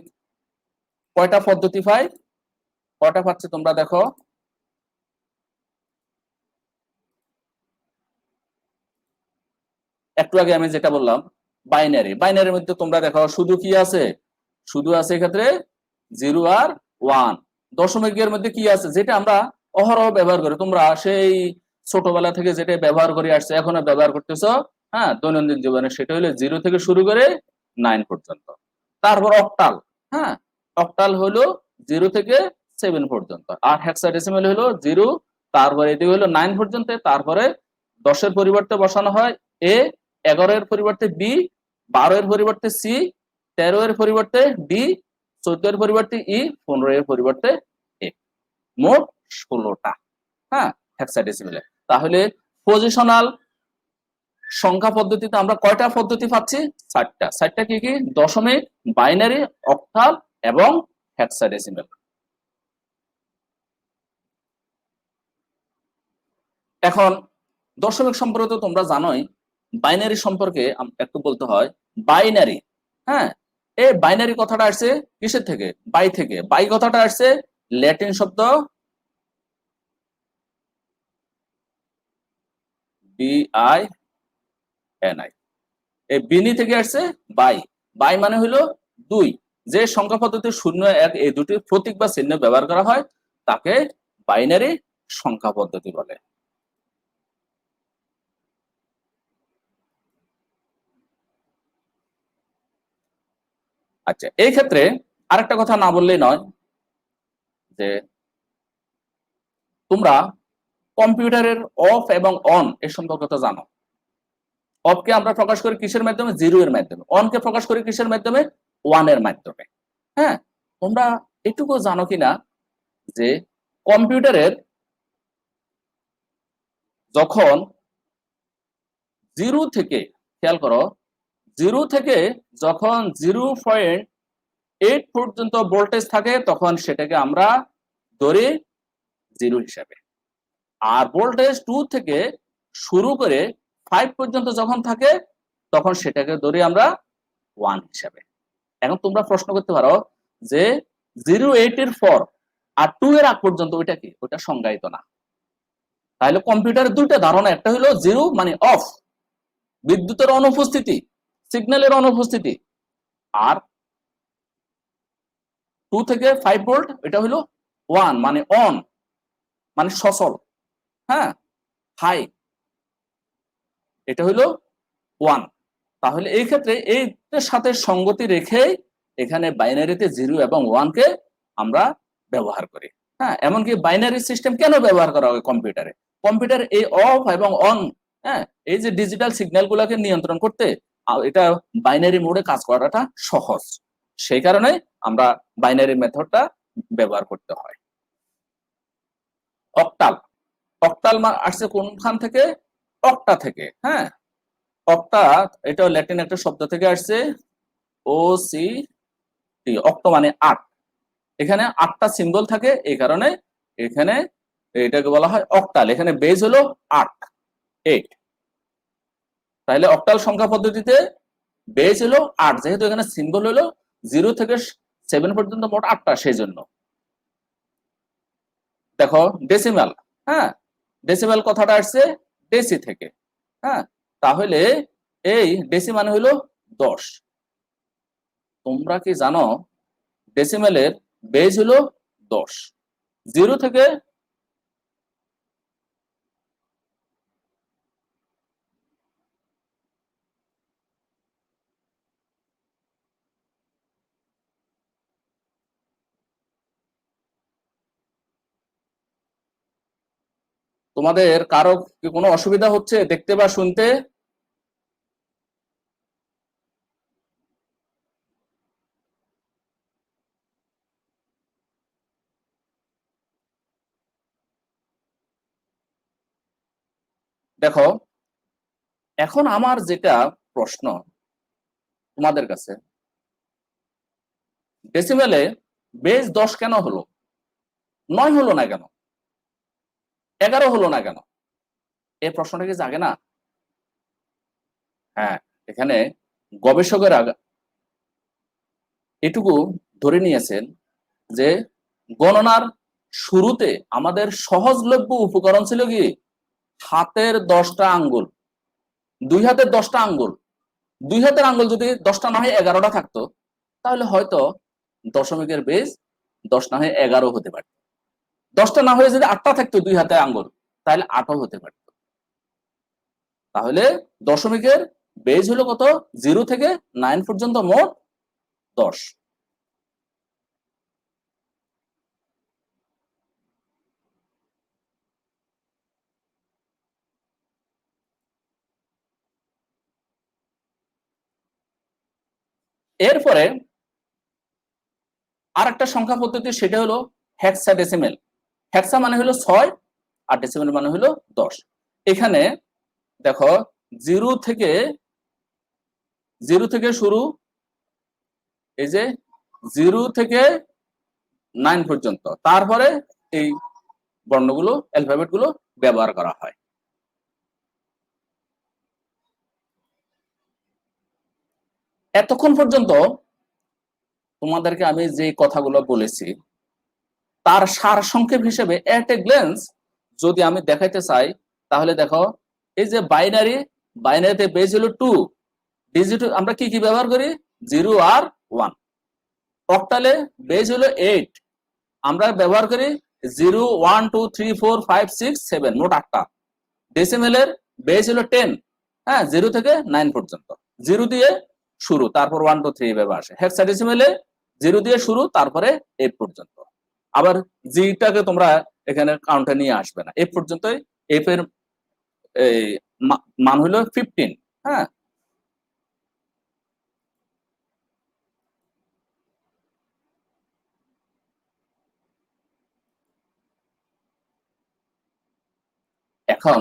কয়টা পদ্ধতি পাই, কয়টা পাচ্ছে তোমরা দেখো। একটু আগে আমি যেটা বললাম বাইনারি, বাইনারির মধ্যে তোমরা দেখো শুধু কি আছে, শুধু আছে এক্ষেত্রে 0 আর 1। দশমিকের মধ্যে কি আছে, যেটা আমরা অহরহ ব্যবহার করি, তোমরা সেই ছোটবেলা থেকে যেটা ব্যবহার করে আসছে এখনো ব্যবহার করতেছ, হ্যাঁ, দৈনন্দিন জীবনে, সেটা হলো 0 থেকে শুরু করে 9 পর্যন্ত। তারপর অক্টাল, হ্যাঁ, অক্টাল হলো 0 থেকে 7 পর্যন্ত। আর হেক্সাডেসিমাল হলো 0, তারপরে এদিকে হলো 9 পর্যন্ত, তারপরে 10-এর পরিবর্তে বসানো হয় এ, 11-এর পরিবর্তে বি, 12-এর পরিবর্তে সি, 13-এর পরিবর্তে ডি, 14-এর পরিবর্তে ই, 15-এর পরিবর্তে এ। মোট 16টা, হ্যাঁ, হেক্সাডেসিমালে। তাহলে পজিশনাল সংখ্যা পদ্ধতিতে আমরা কয়টা পদ্ধতি পাচ্ছি? 4টা। 4টা কি কি? দশমিক, বাইনারি, অক্টাল এবং হেক্সাডেসিমাল। এখন দশমিক সম্পর্কে তো তোমরা জানোই, বাইনারি সম্পর্কে একটু বলতে হয়। বাইনারি, হ্যাঁ, এই বাইনারি কথাটা আসছে কিসের থেকে? বাই থেকে। বাই কথাটা আসছে ল্যাটিন শব্দ BINI, এই বিনি থেকে আসছে বাই। বাই মানে হলো 2। যে সংখ্যা পদ্ধতি 0, 1 এই দুটি প্রতীক বা চিহ্ন ব্যবহার করা হয় তাকে বাইনারি সংখ্যা পদ্ধতি বলে। আচ্ছা, এই ক্ষেত্রে আরেকটা কথা না বললেই নয়, যে তোমরা কম্পিউটারের অফ এবং অন এর সম্পর্কে তো জানো। অফকে আমরা প্রকাশ করি কিসের মাধ্যমে? 0 এর মাধ্যমে। অনকে প্রকাশ করি কিসের মাধ্যমে? 1 এর মাধ্যমে। হ্যাঁ, তোমরা এটুকু জানো কিনা যে কম্পিউটারের যখন 0 থেকে, খেয়াল করো, 0 থেকে যখন 0.8 পর্যন্ত ভোল্টেজ থাকে তখন সেটাকে আমরা ধরি 0 হিসাবে। আর ভোল্টেজ 2 থেকে শুরু করে 5 পর্যন্ত যখন থাকে তখন সেটাকে ধরি আমরা 1 হিসাবে। এখন তোমরা প্রশ্ন করতে পারো যে 0.8 এর পর আর 2 এর আগ পর্যন্ত ওইটা কি? ওইটা সংজ্ঞায়িত না। তাহলে কম্পিউটারের দুইটা ধারণা, একটা হলো 0 মানে অফ, বিদ্যুতের অনুপস্থিতি, সিগন্যালের অনুপস্থিতি, আর 2 থেকে 5 ভোল্ট এটা হলো 1 মানে অন, মানে সচল, হ্যাঁ, হাই, এটা হলো 1। তাহলে এই ক্ষেত্রে এইটার সাথে সঙ্গতি রেখে এখানে বাইনারিতে 0 এবং 1 কে আমরা ব্যবহার করি। হ্যাঁ, এমনকি বাইনারি সিস্টেম কেন ব্যবহার করা হয় কম্পিউটারে? কম্পিউটার এই অফ এবং অন, হ্যাঁ, এই যে ডিজিটাল সিগন্যাল গুলাকে নিয়ন্ত্রণ করতে এটা বাইনারি মোডে কাজ করাটা সহজ। সেই কারণে আমরা বাইনারি মেথডটা ব্যবহার করতে হয়। অক্টাল, অক্টাল আসছে কোনখান থেকে? অক্টা থেকে। হ্যাঁ, অক্টা এটা ল্যাটিন একটা শব্দ থেকে আসছে, OCT, অক্টো মানে 8। এখানে 8টা সিম্বল থাকে, এই কারণে এখানে এটাকে বলা হয় অক্টাল। এখানে বেজ হলো 8। তাহলে অক্টাল সংখ্যা পদ্ধতিতে বেজ হলো 8, যেহেতু এখানে সিম্বল হলো 0 থেকে 7 পর্যন্ত মোট 8টা, সেই জন্য। দেখো ডেসিমাল, হ্যাঁ, ডেসিমাল কথাটা আসছে ডেসি থেকে। হ্যাঁ, তাহলে এই ডেসি মানে হলো 10। তোমরা কি জানো ডেসিমেলের বেজ হলো 10? 0 থেকে তোমাদের কারো কি কোনো অসুবিধা হচ্ছে দেখতে বা শুনতে? দেখো, এখন আমার যেটা প্রশ্ন তোমাদের কাছে, ডেসিমেলে বেজ 10 কেন হলো? 9 হলো না কেন? 11 হলো না কেন? এই প্রশ্নটা কি জাগে না? হ্যাঁ, এখানে গবেষকেরা এটুকু ধরে নিয়েছেন যে গণনার শুরুতে আমাদের সহজলভ্য উপকরণ ছিল কি? হাতের 10টা আঙ্গুল, 2 হাতের 10টা আঙ্গুল। 2 হাতের আঙ্গুল যদি 10টা না হয় 11টা থাকতো, তাহলে হয়তো দশমিকের বেজ 10 না হয় 11 হতে পারত। 10টা না হয়ে যদি 8টা থাকতো 2 হাতে আঙ্গুল, তাহলে 8ও হতে পারত। তাহলে দশমিকের বেজ হলো কত? 0 থেকে 9 পর্যন্ত মোট 10। এরপরে আর একটা সংখ্যা পদ্ধতি, সেটা হলো হেক্সাডেসিমেল। হেক্সা মানে হলো 6 আর ডেসিমেল মানে হলো 10। এখানে দেখো জিরো থেকে শুরু, এই যে 0 থেকে 9 পর্যন্ত, তারপরে এই বর্ণগুলো, অ্যালফাবেট গুলো ব্যবহার করা হয়। এতক্ষণ পর্যন্ত তোমাদেরকে আমি যে কথাগুলো বলেছি তার সারসংক্ষেপ হিসেবে এট এ গ্ল্যান্স যদি আমি দেখাইতে চাই, তাহলে দেখো এই যে বাইনারিতে বেজ হলো 2, ডিজিট আমরা কি কি ব্যবহার করি, 0 আর 1। অক্টালে বেজ হলো 8, আমরা ব্যবহার করি 0 1 2 3 4 5 6 7, মোট 8টা। ডেসিমেলের বেজ হলো 10, হ্যাঁ, 0 থেকে 9 পর্যন্ত, 0 দিয়ে শুরু, তারপর 1 2 3 এভাবে আসে। হেক্সাডেসিমেলে 0 দিয়ে শুরু, তারপরে 8 পর্যন্ত। আবার জিটাকে তোমরা এখানে কাউন্টে নিয়ে আসবে না, এফ পর্যন্তই। এফ এর এই মান হলো 15, হ্যাঁ। এখন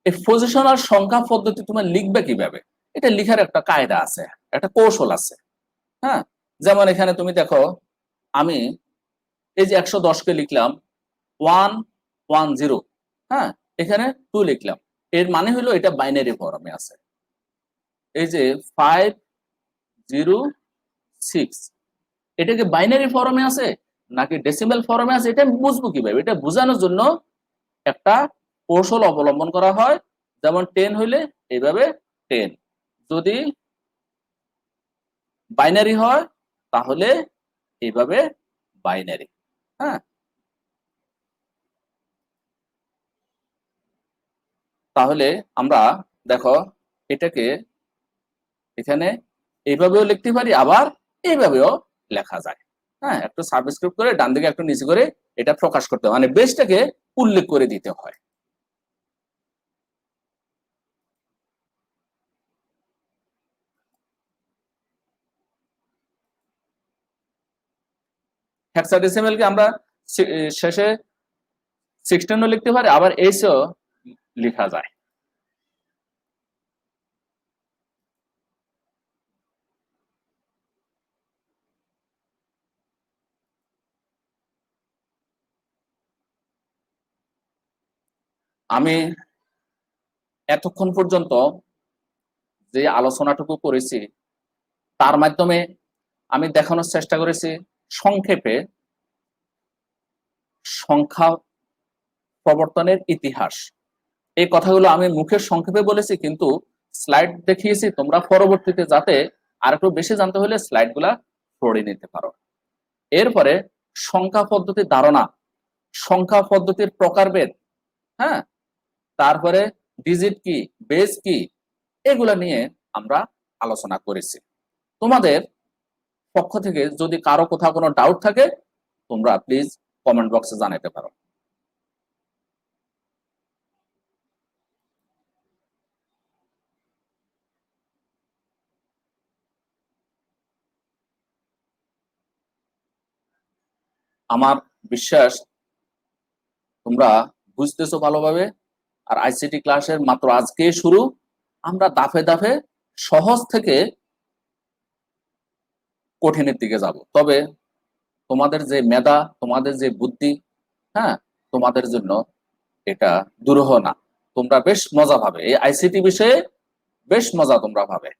এই পজিশনাল সংখ্যা পদ্ধতি তুমি লিখবে কিভাবে, এটা লিখার একটা কায়দা আছে, একটা কৌশল আছে, হ্যাঁ। যেমন এখানে তুমি দেখো, আমি এই যে 110কে লিখলাম 110, হ্যাঁ, এখানে 2 লিখলাম, এর মানে হলো এটা বাইনারি ফর্মে আছে। এই যে 506, এটা কি বাইনারি ফর্মে আছে নাকি ডেসিমাল ফর্মে আছে, এটা বুঝবো কিভাবে? এটা বোঝানোর জন্য একটা কৌশল অবলম্বন করা হয়। যেমন 10 হইলে এইভাবে 10, যদি বাইনারি হয় তাহলে এইভাবে বাইনারি, হ্যাঁ। তাহলে আমরা দেখো এটাকে এখানে এইভাবেও লিখতে পারি, আবার এইভাবেও লেখা যায়, হ্যাঁ। একটু সাবস্ক্রিপ্ট করে ডান দিকে একটু নিচে করে এটা প্রকাশ করতে হয়, মানে বেসটাকে উল্লেখ করে দিতে হয়। হেক্সাডেসিমেলকে আমরা শেষে 16ও লিখতে পারি, আবার এইসও লেখা যায়। আমি এতক্ষণ পর্যন্ত যে আলোচনাটুকু করেছি তার মাধ্যমে আমি দেখানোর চেষ্টা করেছি সংক্ষেপে সংখ্যা প্রবর্তনের ইতিহাস। এই কথাগুলো আমি মুখের সংক্ষেপে বলেছি, কিন্তু স্লাইড দেখিয়েছি তোমরা পরবর্তীতে যাতে আর একটু বেশি জানতে হলে স্লাইডগুলা পড়ে নিতে পারো। এরপরে সংখ্যা পদ্ধতির ধারণা, সংখ্যা পদ্ধতির প্রকারভেদ, হ্যাঁ, তারপরে ডিজিট কি, বেস কি, এগুলা নিয়ে আমরা আলোচনা করেছি। তোমাদের পক্ষ থেকে যদি কারো কোথাও কোনো ডাউট থাকে তোমরা প্লিজ কমেন্ট বক্সে জানাতে পারো। আমার বিশ্বাস তোমরা বুঝতেছো ভালোভাবে। আর আইসিটি ক্লাসের মাত্র আজকে শুরু, আমরা দাফে দাফে সহজ থেকে কঠিনের দিকে যাব। তবে তোমাদের যে মেধা, তোমাদের যে বুদ্ধি, হ্যাঁ, তোমাদের জন্য এটা দুরূহ না। তোমরা বেশ মজা পাবে এই আইসিটি বিষয়ে, বেশ মজা তোমরা পাবে,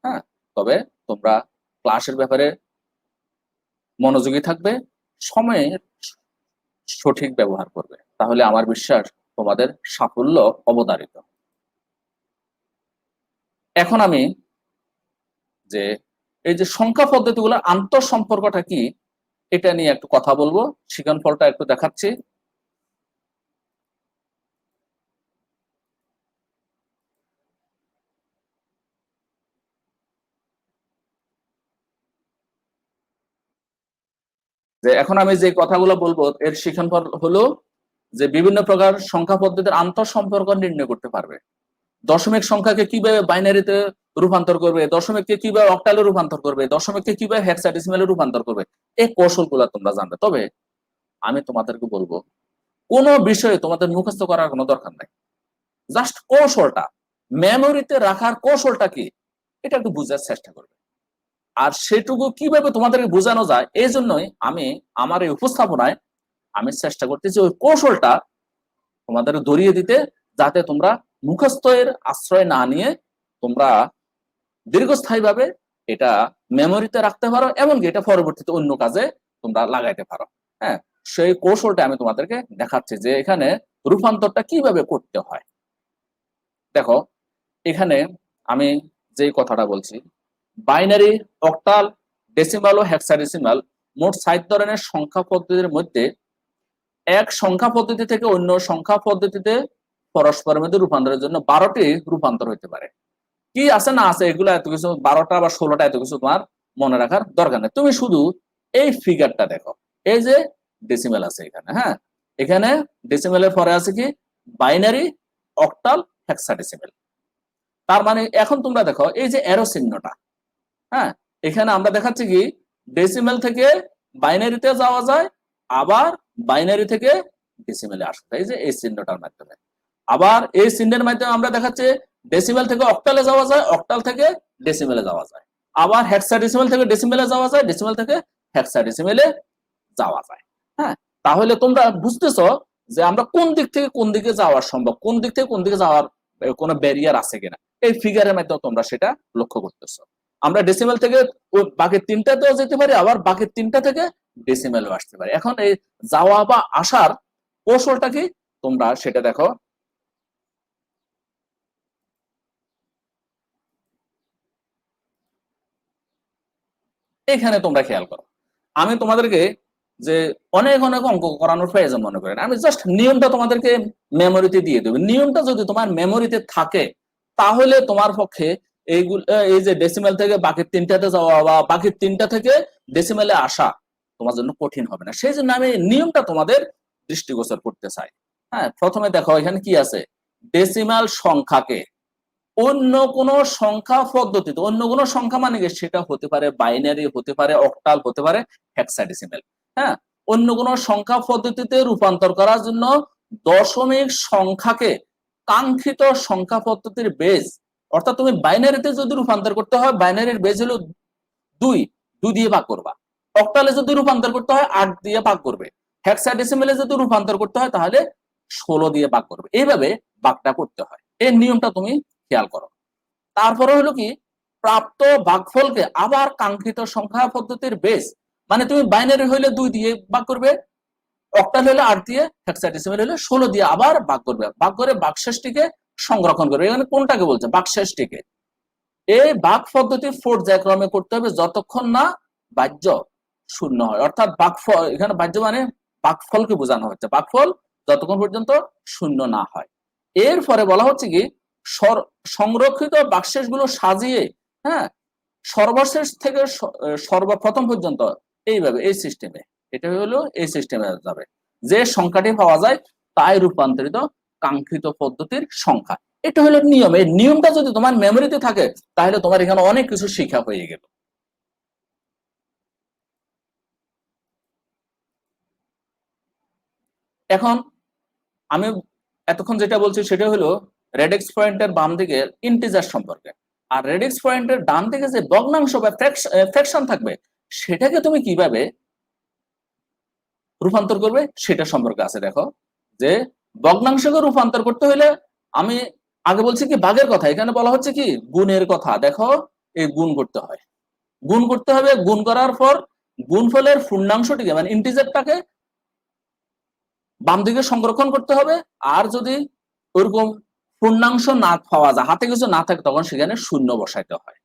হ্যাঁ। তবে তোমরা ক্লাসের ব্যাপারে মনোযোগী থাকবে, সময়ের সঠিক ব্যবহার করবে, তাহলে আমার বিশ্বাস তোমাদের সাফল্য অবধারিত। এখন আমি যে এই যে সংখ্যা পদ্ধতিগুলোর আন্তঃ সম্পর্কটা কি এটা নিয়ে একটু কথা বলবো, শিক্ষণফলটা একটু দেখাচ্ছি। যে এখন আমি যে কথাগুলো বলবো এর শিক্ষণফল হলো যে বিভিন্ন প্রকার সংখ্যা পদ্ধতির আন্তঃ সম্পর্ক নির্ণয় করতে পারবে। দশমিক সংখ্যাকে কিভাবে বাইনারিতে রূপান্তর করবে, দশমিককে কিভাবে অক্টালে রূপান্তর করবে, দশমিককে কিভাবে হেক্সাডেসিমালে রূপান্তর করবে, এই কৌশলগুলো তোমরা জানবে। তবে আমি তোমাদেরকে বলবো, কোনো বিষয়ে তোমাদের মুখস্থ করার কোনো দরকার নাই, জাস্ট কৌশলটা, মেমোরিতে রাখার কৌশলটা কি এটা একটু বুঝার চেষ্টা করবে। আর সেটুকু কিভাবে তোমাদেরকে বোঝানো যায়, এই জন্যই আমি আমার এই উপস্থাপনায় আমি চেষ্টা করতেছি ওই কৌশলটা তোমাদের ধরিয়ে দিতে, যাতে তোমরা মুখস্থের আশ্রয় না নিয়ে তোমরা দীর্ঘস্থায়ীভাবে এটা মেমোরিতে রাখতে পারো, এমনকি এটা পরবর্তীতে অন্য কাজে তোমরা লাগাইতে পারো। হ্যাঁ, সেই কৌশলটা আমি তোমাদেরকে দেখাচ্ছি যে এখানে রূপান্তরটা কিভাবে করতে হয়। দেখো, এখানে আমি যে কথাটা বলছি, বাইনারি, অক্টাল, ডেসিমাল ও হেক্সাডেসিমাল মোট 7 ধরনের সংখ্যা পদ্ধতির মধ্যে এক সংখ্যা পদ্ধতি থেকে অন্য সংখ্যা পদ্ধতিতে পরস্পরের মধ্যে রূপান্তরের জন্য 12টি রূপান্তর হতে পারে। কি আছে না আছে এগুলো এত কিছু 12টা বা 16টা এত কিছু তোমার মনে রাখার দরকার নেই। তুমি শুধু এই ফিগারটা দেখো, এই যে ডেসিমেল আছে এখানে, হ্যাঁ, এখানে ডেসিমেলের পরে আছে কি বাইনারি, অক্টাল, হেক্সাডেসিমেল। তার মানে এখন তোমরা দেখো এই যে অ্যারো চিহ্নটা, হ্যাঁ, এখানে আমরা দেখাচ্ছি কি ডেসিমেল থেকে বাইনারিতে যাওয়া যায়, আবার বাইনারি থেকে ডেসিমেলে আসা যায়, এই যে এই চিহ্নটার মাধ্যমে। আবার এই চিহ্নের মাধ্যমে আমরা দেখাচ্ছি ডেসিমেল থেকে অক্টালে যাওয়া যায়, অক্টাল থেকে ডেসিমেলে যাওয়া যায়, আবার হেক্সাডেসিমেল থেকে ডেসিমেলে যাওয়া যায়, ডেসিমেল থেকে হেক্সাডেসিমেলে যাওয়া যায়। হ্যাঁ, তাহলে তোমরা বুঝতেছো যে আমরা কোন দিক থেকে কোন দিকে যাওয়া সম্ভব, কোন দিক থেকে কোন দিকে যাওয়ার কোনো ব্যারিয়ার আছে কিনা, এই ফিগারের মাধ্যমে তোমরা সেটা লক্ষ্য করতেছো। আমরা ডেসিমেল থেকে বাকি তিনটাতেও যেতে পারি, আবার বাকি তিনটা থেকে ডেসিমেলও আসতে পারি। এখন এই যাওয়া বা আসার কৌশলটা কি তোমরা সেটা দেখো। এখানে তোমরা খেয়াল করো, আমি তোমাদেরকে যে অনেক অনেক অঙ্ক করানোর প্রয়োজন মনে করেন, আমি জাস্ট নিয়মটা তোমাদেরকে মেমোরিতে দিয়ে দেবো। নিয়মটা যদি তোমার মেমোরিতে থাকে তাহলে তোমার পক্ষে এইগুলো, এই যে ডেসিমেল থেকে বাকি তিনটাতে যাওয়া বা বাকি তিনটা থেকে ডেসিমেলে আসা তোমার জন্য কঠিন হবে না। সেই জন্য আমি নিয়মটা তোমাদের দৃষ্টিগোচর করতে চাই। হ্যাঁ, প্রথমে দেখো এখানে কি আছে, ডেসিমাল সংখ্যাকে অন্য কোন সংখ্যা পদ্ধতিতে, অন্য কোন সংখ্যা মানে কি সেটা হতে পারে বাইনারি, হতে পারে অক্টাল, হতে পারে হেক্সাডেসিমেল। হ্যাঁ, অন্য কোন সংখ্যা পদ্ধতিতে রূপান্তর করার জন্য দশমিক সংখ্যাকে কাঙ্ক্ষিত সংখ্যা পদ্ধতির বেজ, অর্থাৎ তুমি বাইনারিতে যদি রূপান্তর করতে হয় বাইনারির বেজ হলো 2, 2 দিয়ে ভাগ করবা। অক্টালে যদি রূপান্তর করতে হয় 8 দিয়ে ভাগ করবে। হেক্সাডেসিমেলে যদি রূপান্তর করতে হয় তাহলে 16 দিয়ে ভাগ করবে। এইভাবে ভাগটা করতে হয়, এই নিয়মটা তুমি খেয়াল করো। তারপরে হলো কি, প্রাপ্ত ভাগফলকে আবার কাঙ্ক্ষিত সংখ্যা পদ্ধতির বেস, মানে তুমি বাইনারি হইলে 2 দিয়ে ভাগ করবে, অক্টাল হলে 8 দিয়ে, হেক্সাডেসিমেল হলে 16 দিয়ে আবার ভাগ করবে। ভাগ করে ভাগশেষটিকে সংরক্ষণ করবে। এখানে কোনটাকে বলছে, ভাগশেষটিকে। এই ভাগ পদ্ধতি পর্যায়ক্রমে করতে হবে যতক্ষণ না বাহ্য শূন্য হয়, অর্থাৎ ভাগফল, এখানে বাহ্য মানে ভাগফলকে বোঝানো হচ্ছে, ভাগফল যতক্ষণ পর্যন্ত শূন্য না হয়। এরপরে বলা হচ্ছে কি সংরক্ষিত বাক্সেস গুলো সাজিয়ে, হ্যাঁ, সর্বশেষ থেকে সর্বপ্রথম পর্যন্ত এইভাবে এই সিস্টেমে, এটা হলো এই সিস্টেমে যাবে, যে সংখ্যাটি পাওয়া যায় তাই রূপান্তরিত কাঙ্ক্ষিত পদ্ধতির সংখ্যা। এটা হলো নিয়ম। এই নিয়মটা যদি তোমার মেমোরিতে থাকে তাহলে তোমার এখানে অনেক কিছু শিক্ষা হয়ে গেল। এখন আমি এতক্ষণ যেটা বলছি সেটা হলো রেডিক্স পয়েন্টের বাম দিকে ইন্টিজার সম্পর্কে, আর রেডিক্স পয়েন্টের ডান দিকে যে ভগ্নাংশ বা ফ্র্যাকশন থাকবে সেটাকে তুমি কিভাবে রূপান্তর করবে সেটা সম্পর্কে আছে। দেখো যে ভগ্নাংশকে রূপান্তর করতে হলে, আমি আগে বলছি কি ভাগের কথা, এখানে বলা হচ্ছে কি গুণের কথা। দেখো এই গুণ করতে হয়, গুণ করতে হবে, গুণ করার পর গুণফলের পূর্ণাংশটিকে মানে ইন্টিজারটাকে বাম দিকে সংরক্ষণ করতে হবে। আর যদি ওরকম পূর্ণাংশ না পাওয়া যায়, হাতে কিছু না থাকে, তখন সেখানে শূন্য বসাইতে হয়।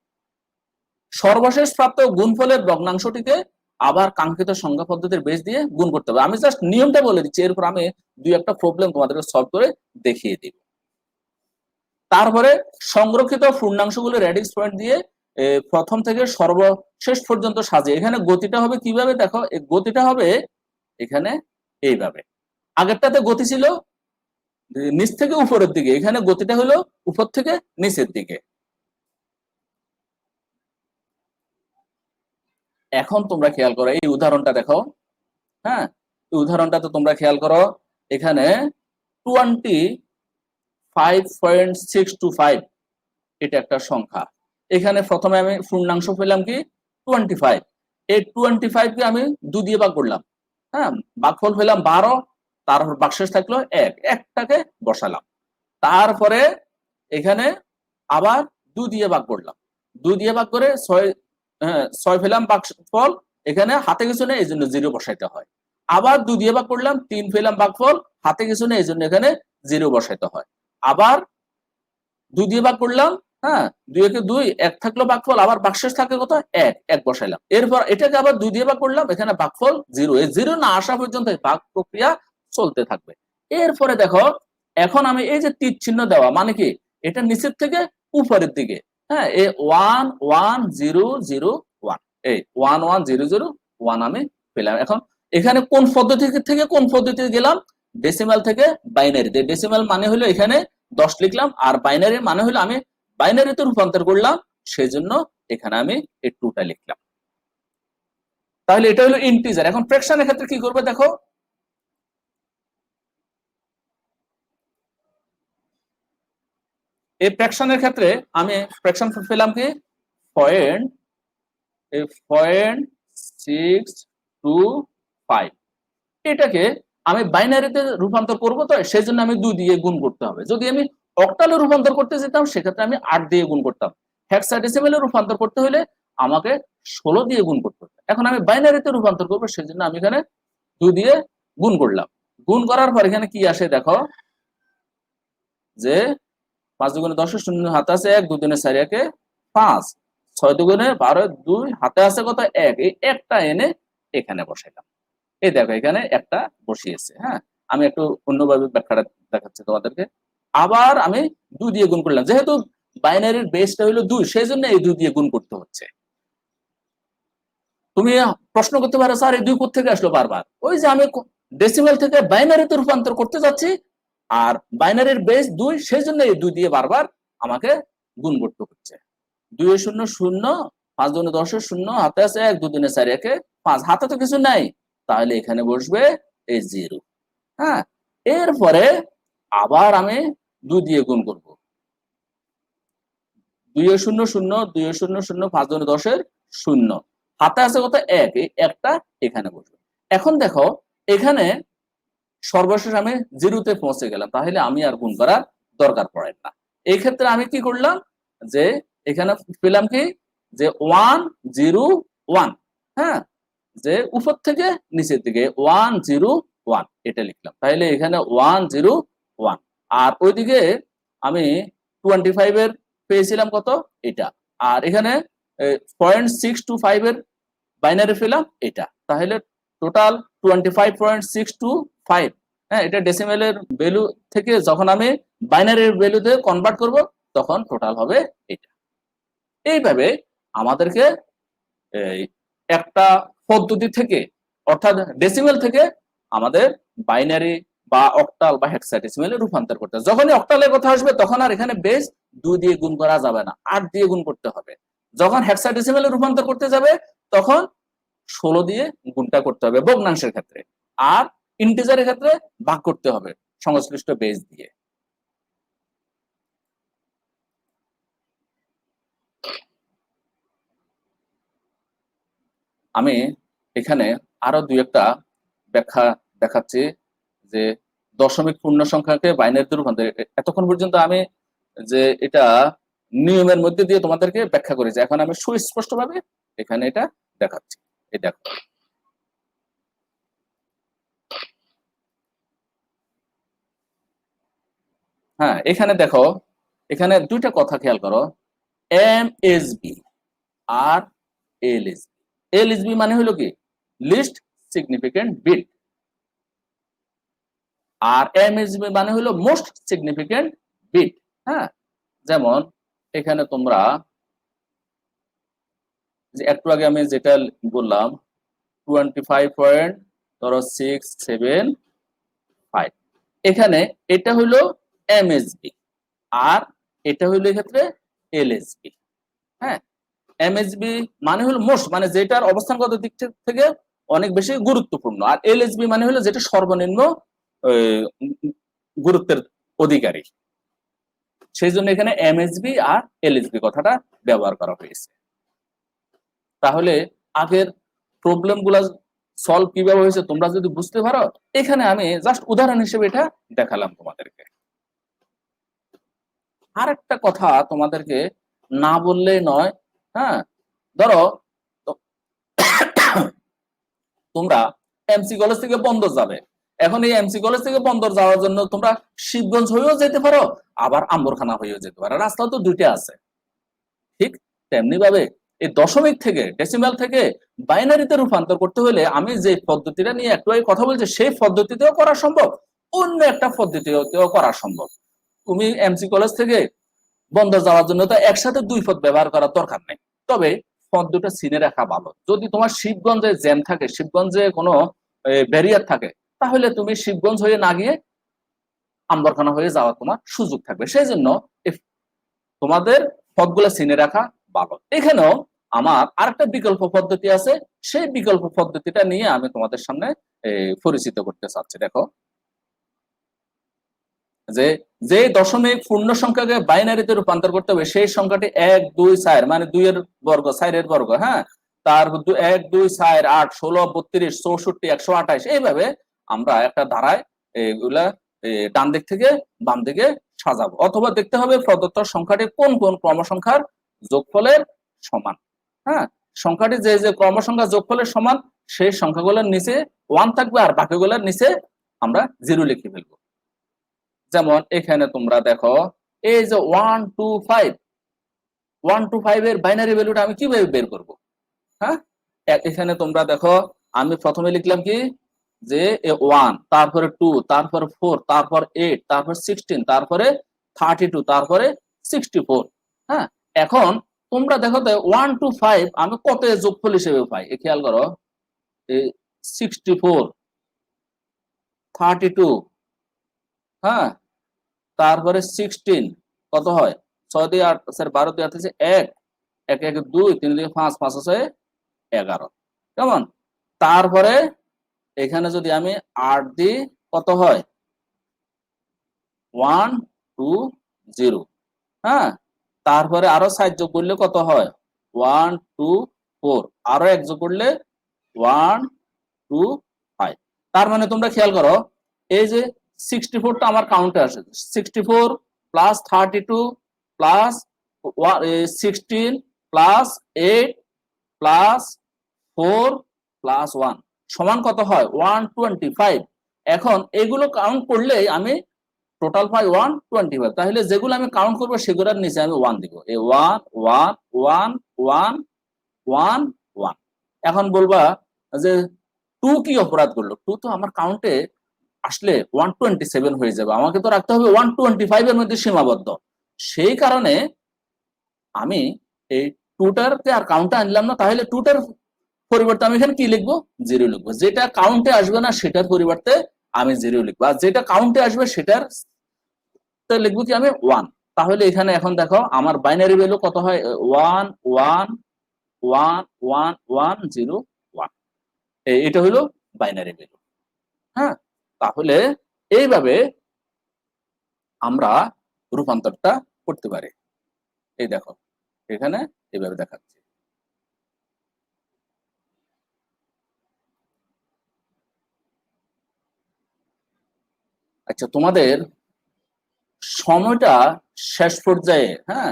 সর্বশেষ প্রাপ্ত গুণফলের ভগ্নাংশটিকে আবার কাঙ্ক্ষিত সংখ্যা পদ্ধতির বেস দিয়ে গুণ করতে হবে। আমি জাস্ট নিয়মটা বলে দিচ্ছি, এরপর আমি দুই একটা প্রবলেম তোমাদেরকে সলভ করে দেখিয়ে দিব। তারপরে সংরক্ষিত পূর্ণাংশগুলো রেডিক্স পয়েন্ট দিয়ে প্রথম থেকে সর্বশেষ পর্যন্ত সাজিয়ে, এখানে গতিটা হবে কিভাবে, দেখো এই গতিটা হবে এখানে এইভাবে। আগেরটাতে গতি ছিল নিচ থেকে উপরের দিকে, এখানে গতিটা হলো উপর থেকে নিচের দিকে। এখন তোমরা খেয়াল করো এই উদাহরণটা দেখো। হ্যাঁ, এই উদাহরণটা তো তোমরা খেয়াল করো, এখানে 25.625 এটা একটা সংখ্যা। এখানে প্রথমে আমি পূর্ণাংশ পেলাম কি 25, এই 25 কে আমি 2 দিয়ে ভাগ করলাম। হ্যাঁ, ভাগফল পেলাম 12, তারপর ভাগশেষ থাকলো 1, একটাকে বসালাম। তারপরে এখানে আবার 2 দিয়ে ভাগ করলাম, 2 দিয়ে ভাগ করে 6, হ্যাঁ 6 পেলাম ভাগফল, এখানে হাতে কিছু নেই এই জন্য 0 বসাইতে হয়। আবার 2 দিয়ে ভাগ করলাম, 3 পেলাম ভাগফল, হাতে কিছু নেই এই জন্য এখানে 0 বসাইতে হয়। আবার 2 দিয়ে ভাগ করলাম, হ্যাঁ 2 একে 2, 1 থাকলো ভাগফল, আবার ভাগশেষ থাকে কত 1, 1 বসাইলাম। এরপর এটাকে আবার 2 দিয়ে ভাগ করলাম, এখানে ভাগফল 0, এই 0 না আসা পর্যন্ত ভাগ প্রক্রিয়া চলতে থাকবে। এরপরে দেখো এখন আমি এই যে তীর চিহ্ন দেওয়া মানে কি এটা নিচের থেকে উপরের দিকে, হ্যাঁ এই 1 1 0 0 1, এই 1 1 0 0 1 আমি পেলাম। এখন এখানে কোন পদ্ধতি থেকে কোন পদ্ধতিতে গেলাম, ডেসিমাল থেকে বাইনারিতে। ডেসিমাল মানে হলো এখানে 10 লিখলাম, আর বাইনারি মানে হলো আমি বাইনারিতে রূপান্তর করলাম, সেজন্য এখানে আমি এই 2টা লিখলাম। তাহলে এটা হলো ইন্টিজার। এখন ফ্র্যাকশনের ক্ষেত্রে কি করবে দেখো, এই ফ্র্যাকশনের ক্ষেত্রে আমি ফ্র্যাকশন পেলাম কি 0.625, এটাকে আমি বাইনারিতে রূপান্তর করব, তো সেই জন্য আমি 2 দিয়ে গুণ করতে হবে। যদি আমি অক্টালে রূপান্তর করতে যেতাম সেক্ষেত্রে আমি 8 দিয়ে গুণ করতাম। হেক্সাডেসিমেলে রূপান্তর করতে হলে আমাকে 16 দিয়ে গুণ করতে হবে। এখন আমি বাইনারিতে রূপান্তর করবো, সেজন্য আমি এখানে 2 দিয়ে গুণ করলাম। গুণ করার পর এখানে কি আসে দেখো, যে 5 দুগুণে 10, শূন্য হাতে আছে 1, 2 দুগুণে 4 একে 5, 6 দুগুণে 12, 2 হাতে আছে কত 1, এই একটা এনে এখানে বসাইলাম। এই দেখো এখানে একটা বসিয়েছে। হ্যাঁ, আমি একটু অন্যভাবে ব্যাখ্যাটা দেখাচ্ছি তোমাদেরকে। আবার আমি 2 দিয়ে গুণ করলাম, যেহেতু বাইনারির বেসটা হলো 2, সেই জন্য এই 2 দিয়ে গুণ করতে হচ্ছে। তুমি প্রশ্ন করতে পারো স্যার এই 2 কোথা থেকে আসলো বারবার, ওই যে আমি ডেসিমাল থেকে বাইনারিতে রূপান্তর করতে যাচ্ছি, আর বাইনারির বেস 2, সেই জন্য এই 2 দিয়ে বারবার আমাকে গুণ করতে হচ্ছে। 2 0 0, 5 দুগুণে 10, শূন্য হাতে আছে 1, 2 দুগুণে 4 একে 5, হাতে তো কিছু নাই, তাহলে এখানে বসবে এই 0। হ্যাঁ, এরপরে আবার আমি 2 দিয়ে গুণ করব, 2 0 0, 2 0 0, 5 দুগুণে 10 শূন্য, হাতে আছে কত 1, এই একটা এখানে বসবে। এখন দেখো এখানে সর্বশেষ আমি 0-তে পৌঁছে গেলাম, তাহলে আমি আর গুণ করার দরকার পড়ে না। এই ক্ষেত্রে আমি কি করলাম, যে এখানে পেলাম কি যে 1 0 1, হ্যাঁ যে উপর থেকে নিচের দিকে 1 0 1 এটা লিখলাম। তাহলে এখানে 1 0 1, আর ওইদিকে আমি 25 এর পেয়েছিলাম কত এটা, আর এখানে 0.625 এর বাইনারি পেলাম এটা। তাহলে টোটাল 25.625। হ্যাঁ, এটা ডেসিমেলের ভ্যালু থেকে যখন আমি বাইনারির ভ্যালুতে কনভার্ট করব তখন টোটাল হবে এটা। এইভাবে আমাদেরকে এই একটা পদ্ধতি থেকে, অর্থাৎ ডেসিমেল থেকে আমাদের বাইনারি বা অক্টাল বা হেক্সাডেসিমেলে রূপান্তর করতে হবে। যখনই অক্টালের কথা আসবে তখন আর এখানে বেস 2 দিয়ে গুণ করা যাবে না, 8 দিয়ে গুণ করতে হবে। যখন হেক্সাডেসিমেলে রূপান্তর করতে যাবে তখন 16 দিয়ে গুণটা করতে হবে ভগ্নাংশের ক্ষেত্রে, আর ইন্টিজারের ক্ষেত্রে ভাগ করতে হবে সংশ্লিষ্ট বেস দিয়ে। আমি এখানে আরো 2-একটা ব্যাখ্যা দেখাচ্ছি, যে দশমিক পূর্ণ সংখ্যাকে বাইনারিতে রূপান্তর। এতক্ষণ পর্যন্ত আমি যে এটা নিয়মের মধ্যে দিয়ে তোমাদেরকে ব্যাখ্যা করেছি, এখন আমি সুস্পষ্টভাবে এখানে এটা দেখাচ্ছি। এই দেখো, হ্যাঁ এখানে দেখো, এখানে 2টা কথা খেয়াল করো, MSB আর LSB। LSB মানে হলো কি লিস্ট সিগনিফিকেন্ট বিট, আর MSB মানে হলো মোস্ট সিগনিফিকেন্ট বিট। হ্যাঁ, যেমন এখানে তোমরা যে একটু আগে আমি যেটা বললাম 25.675, এখানে এটা হলো MSB আর এটা হলো এক্ষেত্রে LSB। হ্যাঁ, এমএসবি মানে হলো মোস্ট, মানে যেটার অবস্থানগত দিক থেকে অনেক বেশি গুরুত্বপূর্ণ, আর এলএসবি মানে হলো যেটা সর্বনিম্ন গুরুত্বের অধিকারী। সেই জন্য এখানে এমএসবি আর এলএসবি কথাটা ব্যবহার করা হয়েছে। তাহলে আগের প্রবলেম গুলা সলভ কিভাবে হয়েছে তোমরা যদি বুঝতে পারো, এখানে আমি জাস্ট উদাহরণ হিসেবে এটা দেখালাম তোমাদেরকে। আর একটা কথা তোমাদেরকে না বললেই নয়, হ্যাঁ, ধরো তোমরা এমসি কলেজ থেকে বন্দর যাবে, এখন এই এমসি কলেজ থেকে বন্দর যাওয়ার জন্য তোমরা শিবগঞ্জ হয়েও যেতে পারো, আবার আম্বরখানা হয়েও যেতে পারো, রাস্তা তো দুইটা আছে। ঠিক তেমনি ভাবে এই দশমিক থেকে ডেসিমাল থেকে বাইনারিতে রূপান্তর করতে হলে আমি যে পদ্ধতিটা নিয়ে একটু আগে কথা বলছি সেই পদ্ধতিতেও করা সম্ভব, অন্য একটা পদ্ধতিতেও করা সম্ভব। তুমি এমসি কলেজ থেকে বন্দর যাওয়ার জন্য তো একসাথে দুই পথ ব্যবহার করার দরকার নেই, তবে পথ দুটো চিনে রাখা ভালো। যদি তোমার শিবগঞ্জে জ্যাম থাকে, শিবগঞ্জে কোনো ব্যারিয়ার থাকে, তাহলে তুমি শিবগঞ্জ হয়ে না গিয়ে আম্বরখানা হয়ে যাওয়ার তোমার সুযোগ থাকবে। সেই জন্য তোমাদের পথগুলো চিনে রাখা ভালো। এখানেও আমার আরেকটা বিকল্প পদ্ধতি আছে, সেই বিকল্প পদ্ধতিটা নিয়ে আমি তোমাদের সামনে পরিচিত করতে চাচ্ছি। দেখো, যে যে দশমিক পূর্ণ সংখ্যাকে বাইনারিতে রূপান্তর করতে হবে সেই সংখ্যাটি 1 2 4, মানে 2 এর বর্গ, 4 এর বর্গ, হ্যাঁ, তার 1 2 4 8 16 32 64 128, এইভাবে আমরা একটা ধারায় এগুলা ডান দিক থেকে বাম দিকে সাজাবো। অথবা দেখতে হবে প্রদত্ত সংখ্যাটি কোন কোন ক্রমসংখ্যার যোগফলের সমান। হ্যাঁ, সংখ্যাটি যে যে ক্রমসংখ্যা যোগফলের সমান সেই সংখ্যাগুলোর নিচে 1 থাকবে, আর বাকিগুলোর নিচে আমরা 0 লিখে ফেলবো। যেমন এখানে তোমরা দেখো, এই যে 1 2 5, 1 2 5 এর বাইনারি ভ্যালুটা আমি কিভাবে বের করব? হ্যাঁ, এখানে তোমরা দেখো, আমি প্রথমে লিখলাম কি, যে 1, তারপরে 2, তারপরে 4, তারপর 8, তারপর 16, তারপরে 32, তারপরে 64। হ্যাঁ, এখন তোমরা দেখো তো 1 2 5 আমি কত যোগফল হিসেবে পাই, খেয়াল করো, 64, 32, হ্যাঁ, তারপরে 16 কত হয়, 6 দিয়ে 8 12 দিয়ে 8 1, 1 1 2, 3 দিয়ে 5, 5 আছে 11, কেমন? তারপরে এখানে যদি আমি 8 দিই কত হয়, 1 2 0, হ্যাঁ, তারপরে আরো 4 যোগ করলে কত হয়, 1 2 4, আরো 1 যোগ করলে 1 2 5। তার মানে তোমরা খেয়াল করো, এই যে 64টা আমার কাউন্টে আসে, 64 plus 32 plus 16 plus 8 plus 4 plus 1 সমান কত হয়, 125। এখন এগুলো কাউন্ট করলে আমি টোটাল পাই 125। তাহলে যেগুলো আমি কাউন্ট করবো সেগুলোর নিচে আমি 1 দিব, এই 1 1 1 1 1 1। এখন বলবা যে 2 কি অপরাধ করলো, 2 তো আমার কাউন্টে আসলে 127 হয়ে যাবে, আমাকে তো রাখতে হবে 125 এর মধ্যে সীমাবদ্ধ। সেই কারণে আমি এই 2টারকে আর কাউন্টে আনলাম না, তাহলে 2টার পরিবর্তে আমি এখানে কি লিখবো, 0 লিখবো। যেটা কাউন্টে আসবে না সেটার পরিবর্তে আমি 0 লিখবো, আর যেটা কাউন্টে আসবে সেটার লিখবো কি আমি 1। তাহলে এখানে এখন দেখো আমার বাইনারি ভ্যালু কত হয়, 1 1 1 1 1 0 1, এটা হলো বাইনারি ভ্যালু। হ্যাঁ, তাহলে এইভাবে আমরা রূপান্তরটা করতে পারি। এই দেখো এখানে এইভাবে দেখাচ্ছি। আচ্ছা, তোমাদের সময়টা শেষ পর্যায়ে, হ্যাঁ,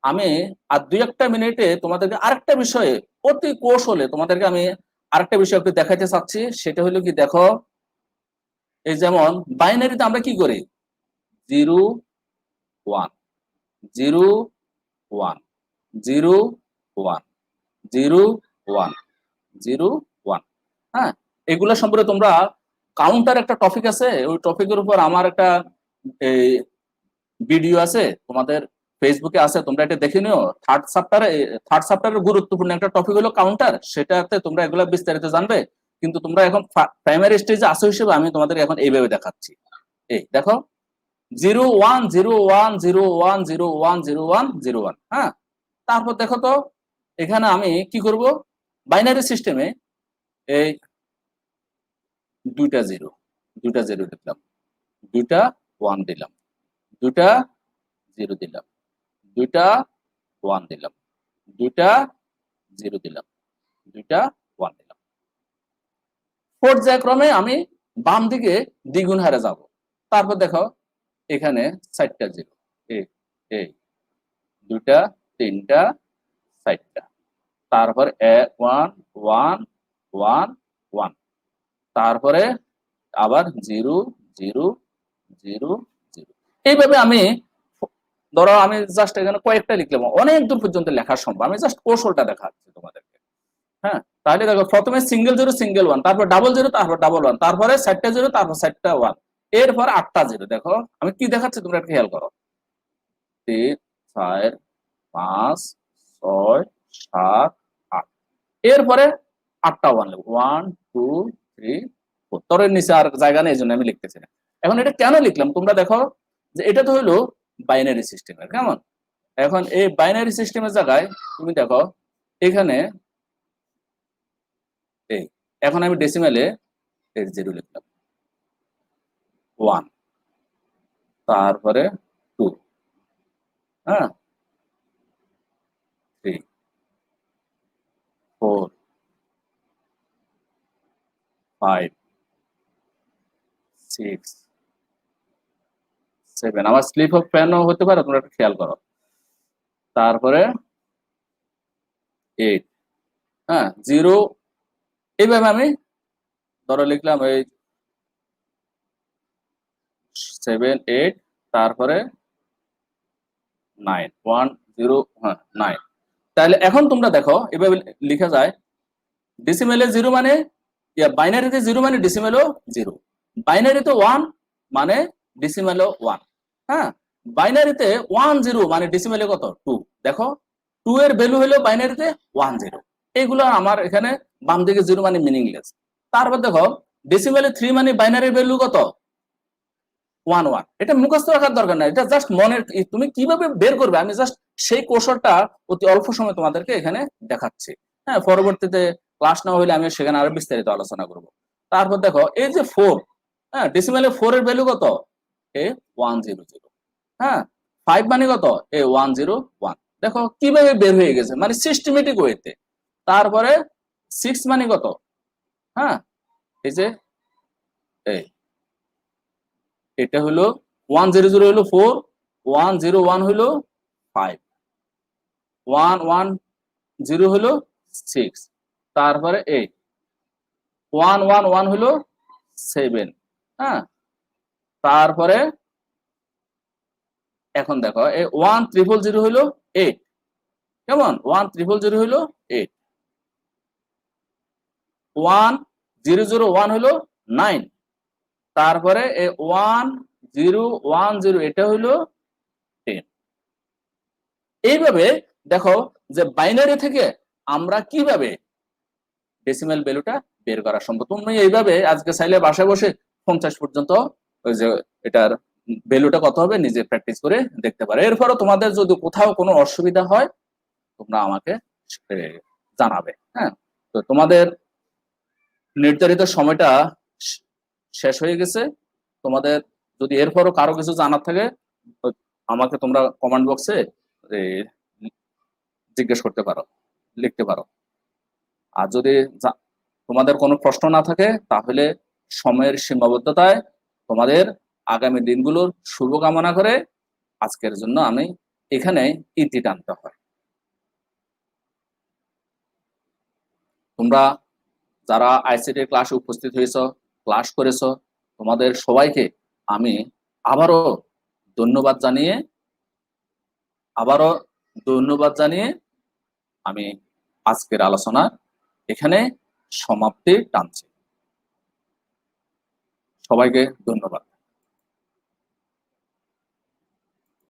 আমি আর 2-1 মিনিটে তোমাদেরকে আরেকটা বিষয়ে অতি কৌশলে তোমাদেরকে আমি আরেকটা বিষয় একটু দেখাইতে চাচ্ছি। সেটা হলো কি, দেখো, এই যেমন বাইনারিতে আমরা কি করি, 0 1 0 1 0 1 0 1 0 1, হ্যাঁ, এগুলা সম্পর্কে তোমরা কাউন্টার একটা টপিক আছে, ওই টপিকের উপর আমার একটা ভিডিও আছে, তোমাদের ফেসবুকে আছে, তোমরা এটা দেখে নিও। থার্ড চ্যাপ্টারের গুরুত্বপূর্ণ একটা টপিক হলো কাউন্টার, সেটাতে তোমরা এগুলো বিস্তারিত জানবে। কিন্তু তোমরা এখন প্রাইমারি স্টেজে আসো হিসেবে আমি তোমাদের এখন এইভাবে দেখাচ্ছি। এই দেখো, 0 1 0 1 0 1 0 1 0 1 0 1, হ্যাঁ, তারপর দেখো তো এখানে আমি কি করব, বাইনারি সিস্টেমে এই দুইটা জিরো দিলাম, দুইটা ওয়ান দিলাম, দুইটা জিরো দিলাম, দুইটা ওয়ান দিলাম, দুইটা জিরো দিলাম, দুইটা ওয়ান দিলাম। পর্যায়ক্রমে আমি বাম দিকে দ্বিগুণ হারে যাব। তারপর দেখো এখানে 4টা জিরো, এই দুইটা, তিনটা, 4টা, তারপর 1 1 1 1, তারপরে আবার 0 0 0 0। এইভাবে আমি, ধরো আমি জাস্ট এখানে কয়েকটা লিখলাম, অনেক দূর পর্যন্ত লেখা সম্ভব, আমি জাস্ট কৌশলটা দেখাচ্ছি তোমাদেরকে। হ্যাঁ, তাহলে দেখো প্রথমে সিঙ্গেল জিরো সিঙ্গেল ওয়ান, তারপর ডাবল জিরো, তারপর ডাবল ওয়ান, তারপরে 4টা জিরো, তারপর 4টা ওয়ান, এরপর 8টা জিরো। দেখো আমি কি দেখাচ্ছি তোমরা একটু খেয়াল করো, 3 4 5 6 7 8, এরপরে 8টা ওয়ান লিখবো, 1 2 3 4। তোর নিচে আর জায়গা নেই, এই জন্য আমি লিখতেছি না। এখন এটা কেন লিখলাম তোমরা দেখো, যে এটা তো হলো বাইনারি সিস্টেমের, কেমন? এখন এই বাইনারি সিস্টেমের জায়গায় তুমি দেখো এখানে এই, এখন আমি ডেসিমেলে এর জিরো লিখলাম, 1, তারপরে 2, হ্যাঁ, 3 4 5 6 7, আমার স্লিপ অফ পেনও হতে পারে, তোমরা একটু খেয়াল করো। তারপরে 8, হ্যাঁ, 0। এইভাবে আমি ধরো লিখলাম এই 7 8, তারপরে 9 1 0, হ্যাঁ 9। তাহলে এখন তোমরা দেখো এভাবে লিখা যায়, ডেসিমেলে 0 মানে, বাইনারিতে 0 মানে ডেসিমেলও 0, বাইনারিতে 1 মানে ডেসিমেলও 1। হ্যাঁ, বাইনারিতে 1 0 মানে ডেসিমেলে কত 2। দেখো 2 এর ভ্যালু হলো বাইনারিতে 1 0। এইগুলো আমার এখানে বাম দিকে 0 মানে মিনিংলেস। তারপর দেখো ডেসিমেলে 3 মানে বাইনারি ভ্যালু কত 1 1। এটা মুখস্থ রাখার দরকার নাই, এটা জাস্ট মনের, তুমি কিভাবে বের করবে আমি জাস্ট সেই কৌশলটা অতি অল্প সময় তোমাদেরকে এখানে দেখাচ্ছি। হ্যাঁ, পরবর্তীতে ক্লাস না হলে আমি সেখানে আরো বিস্তারিত আলোচনা করব। তারপর দেখো এই যে 4, হ্যাঁ, ডেসিমেলে 4 এর ভ্যালু কত এ 1 0 0। হ্যাঁ, 5 মানে কত এ 1 0 1। দেখো কিভাবে বের হয়ে গেছে, মানে সিস্টেমেটিক ওয়েতে। তারপরে 6 মানে কত, হ্যাঁ, এই যে এই এটা হলো 1 0 0 হলো 4, 1 0 1 হলো 5, 1 1 0 হলো 6, তারপরে 8, 1 1 1 হলো 7। হ্যাঁ, তারপরে এখন দেখো এই 1 0 0 হলো 8, কেমন? 1 0 0 হলো 8, 1 0 0 1 হলো 9, তারপরে এই 1 0 1 0 এটা হলো 10। এইভাবে দেখো যে বাইনারি থেকে আমরা কিভাবে ডেসিমেল ভ্যালুটা বের করা সম্ভব। তুমি এইভাবে আজকে চাইলে বাসায় বসে 50 পর্যন্ত ওই যে এটার ভ্যালুটা কত হবে নিজে প্র্যাকটিস করে দেখতে পারো। এরপরও তোমাদের যদি কোথাও কোনো অসুবিধা হয় তোমরা আমাকে জানাবে। হ্যাঁ, তো তোমাদের নির্ধারিত সময়টা শেষ হয়ে গেছে। তোমাদের যদি এরপরও কারো কিছু জানার থাকে আমাকে তোমরা কমেন্ট বক্সে জিজ্ঞেস করতে পারো, লিখতে পারো। আর যদি তোমাদের কোনো প্রশ্ন না থাকে তাহলে সময়ের সীমাবদ্ধতায় তোমাদের আগামী দিনগুলোর শুভকামনা করে আজকের জন্য আমি এখানে ইতি টানতে হয়। তোমরা যারা আইসিটি ক্লাসে উপস্থিত হয়েছ, ক্লাস করেছ, তোমাদের সবাইকে আমি আবারও ধন্যবাদ জানিয়ে আমি আজকের আলোচনা এখানে সমাপ্তি টানছি। সবাইকে ধন্যবাদ।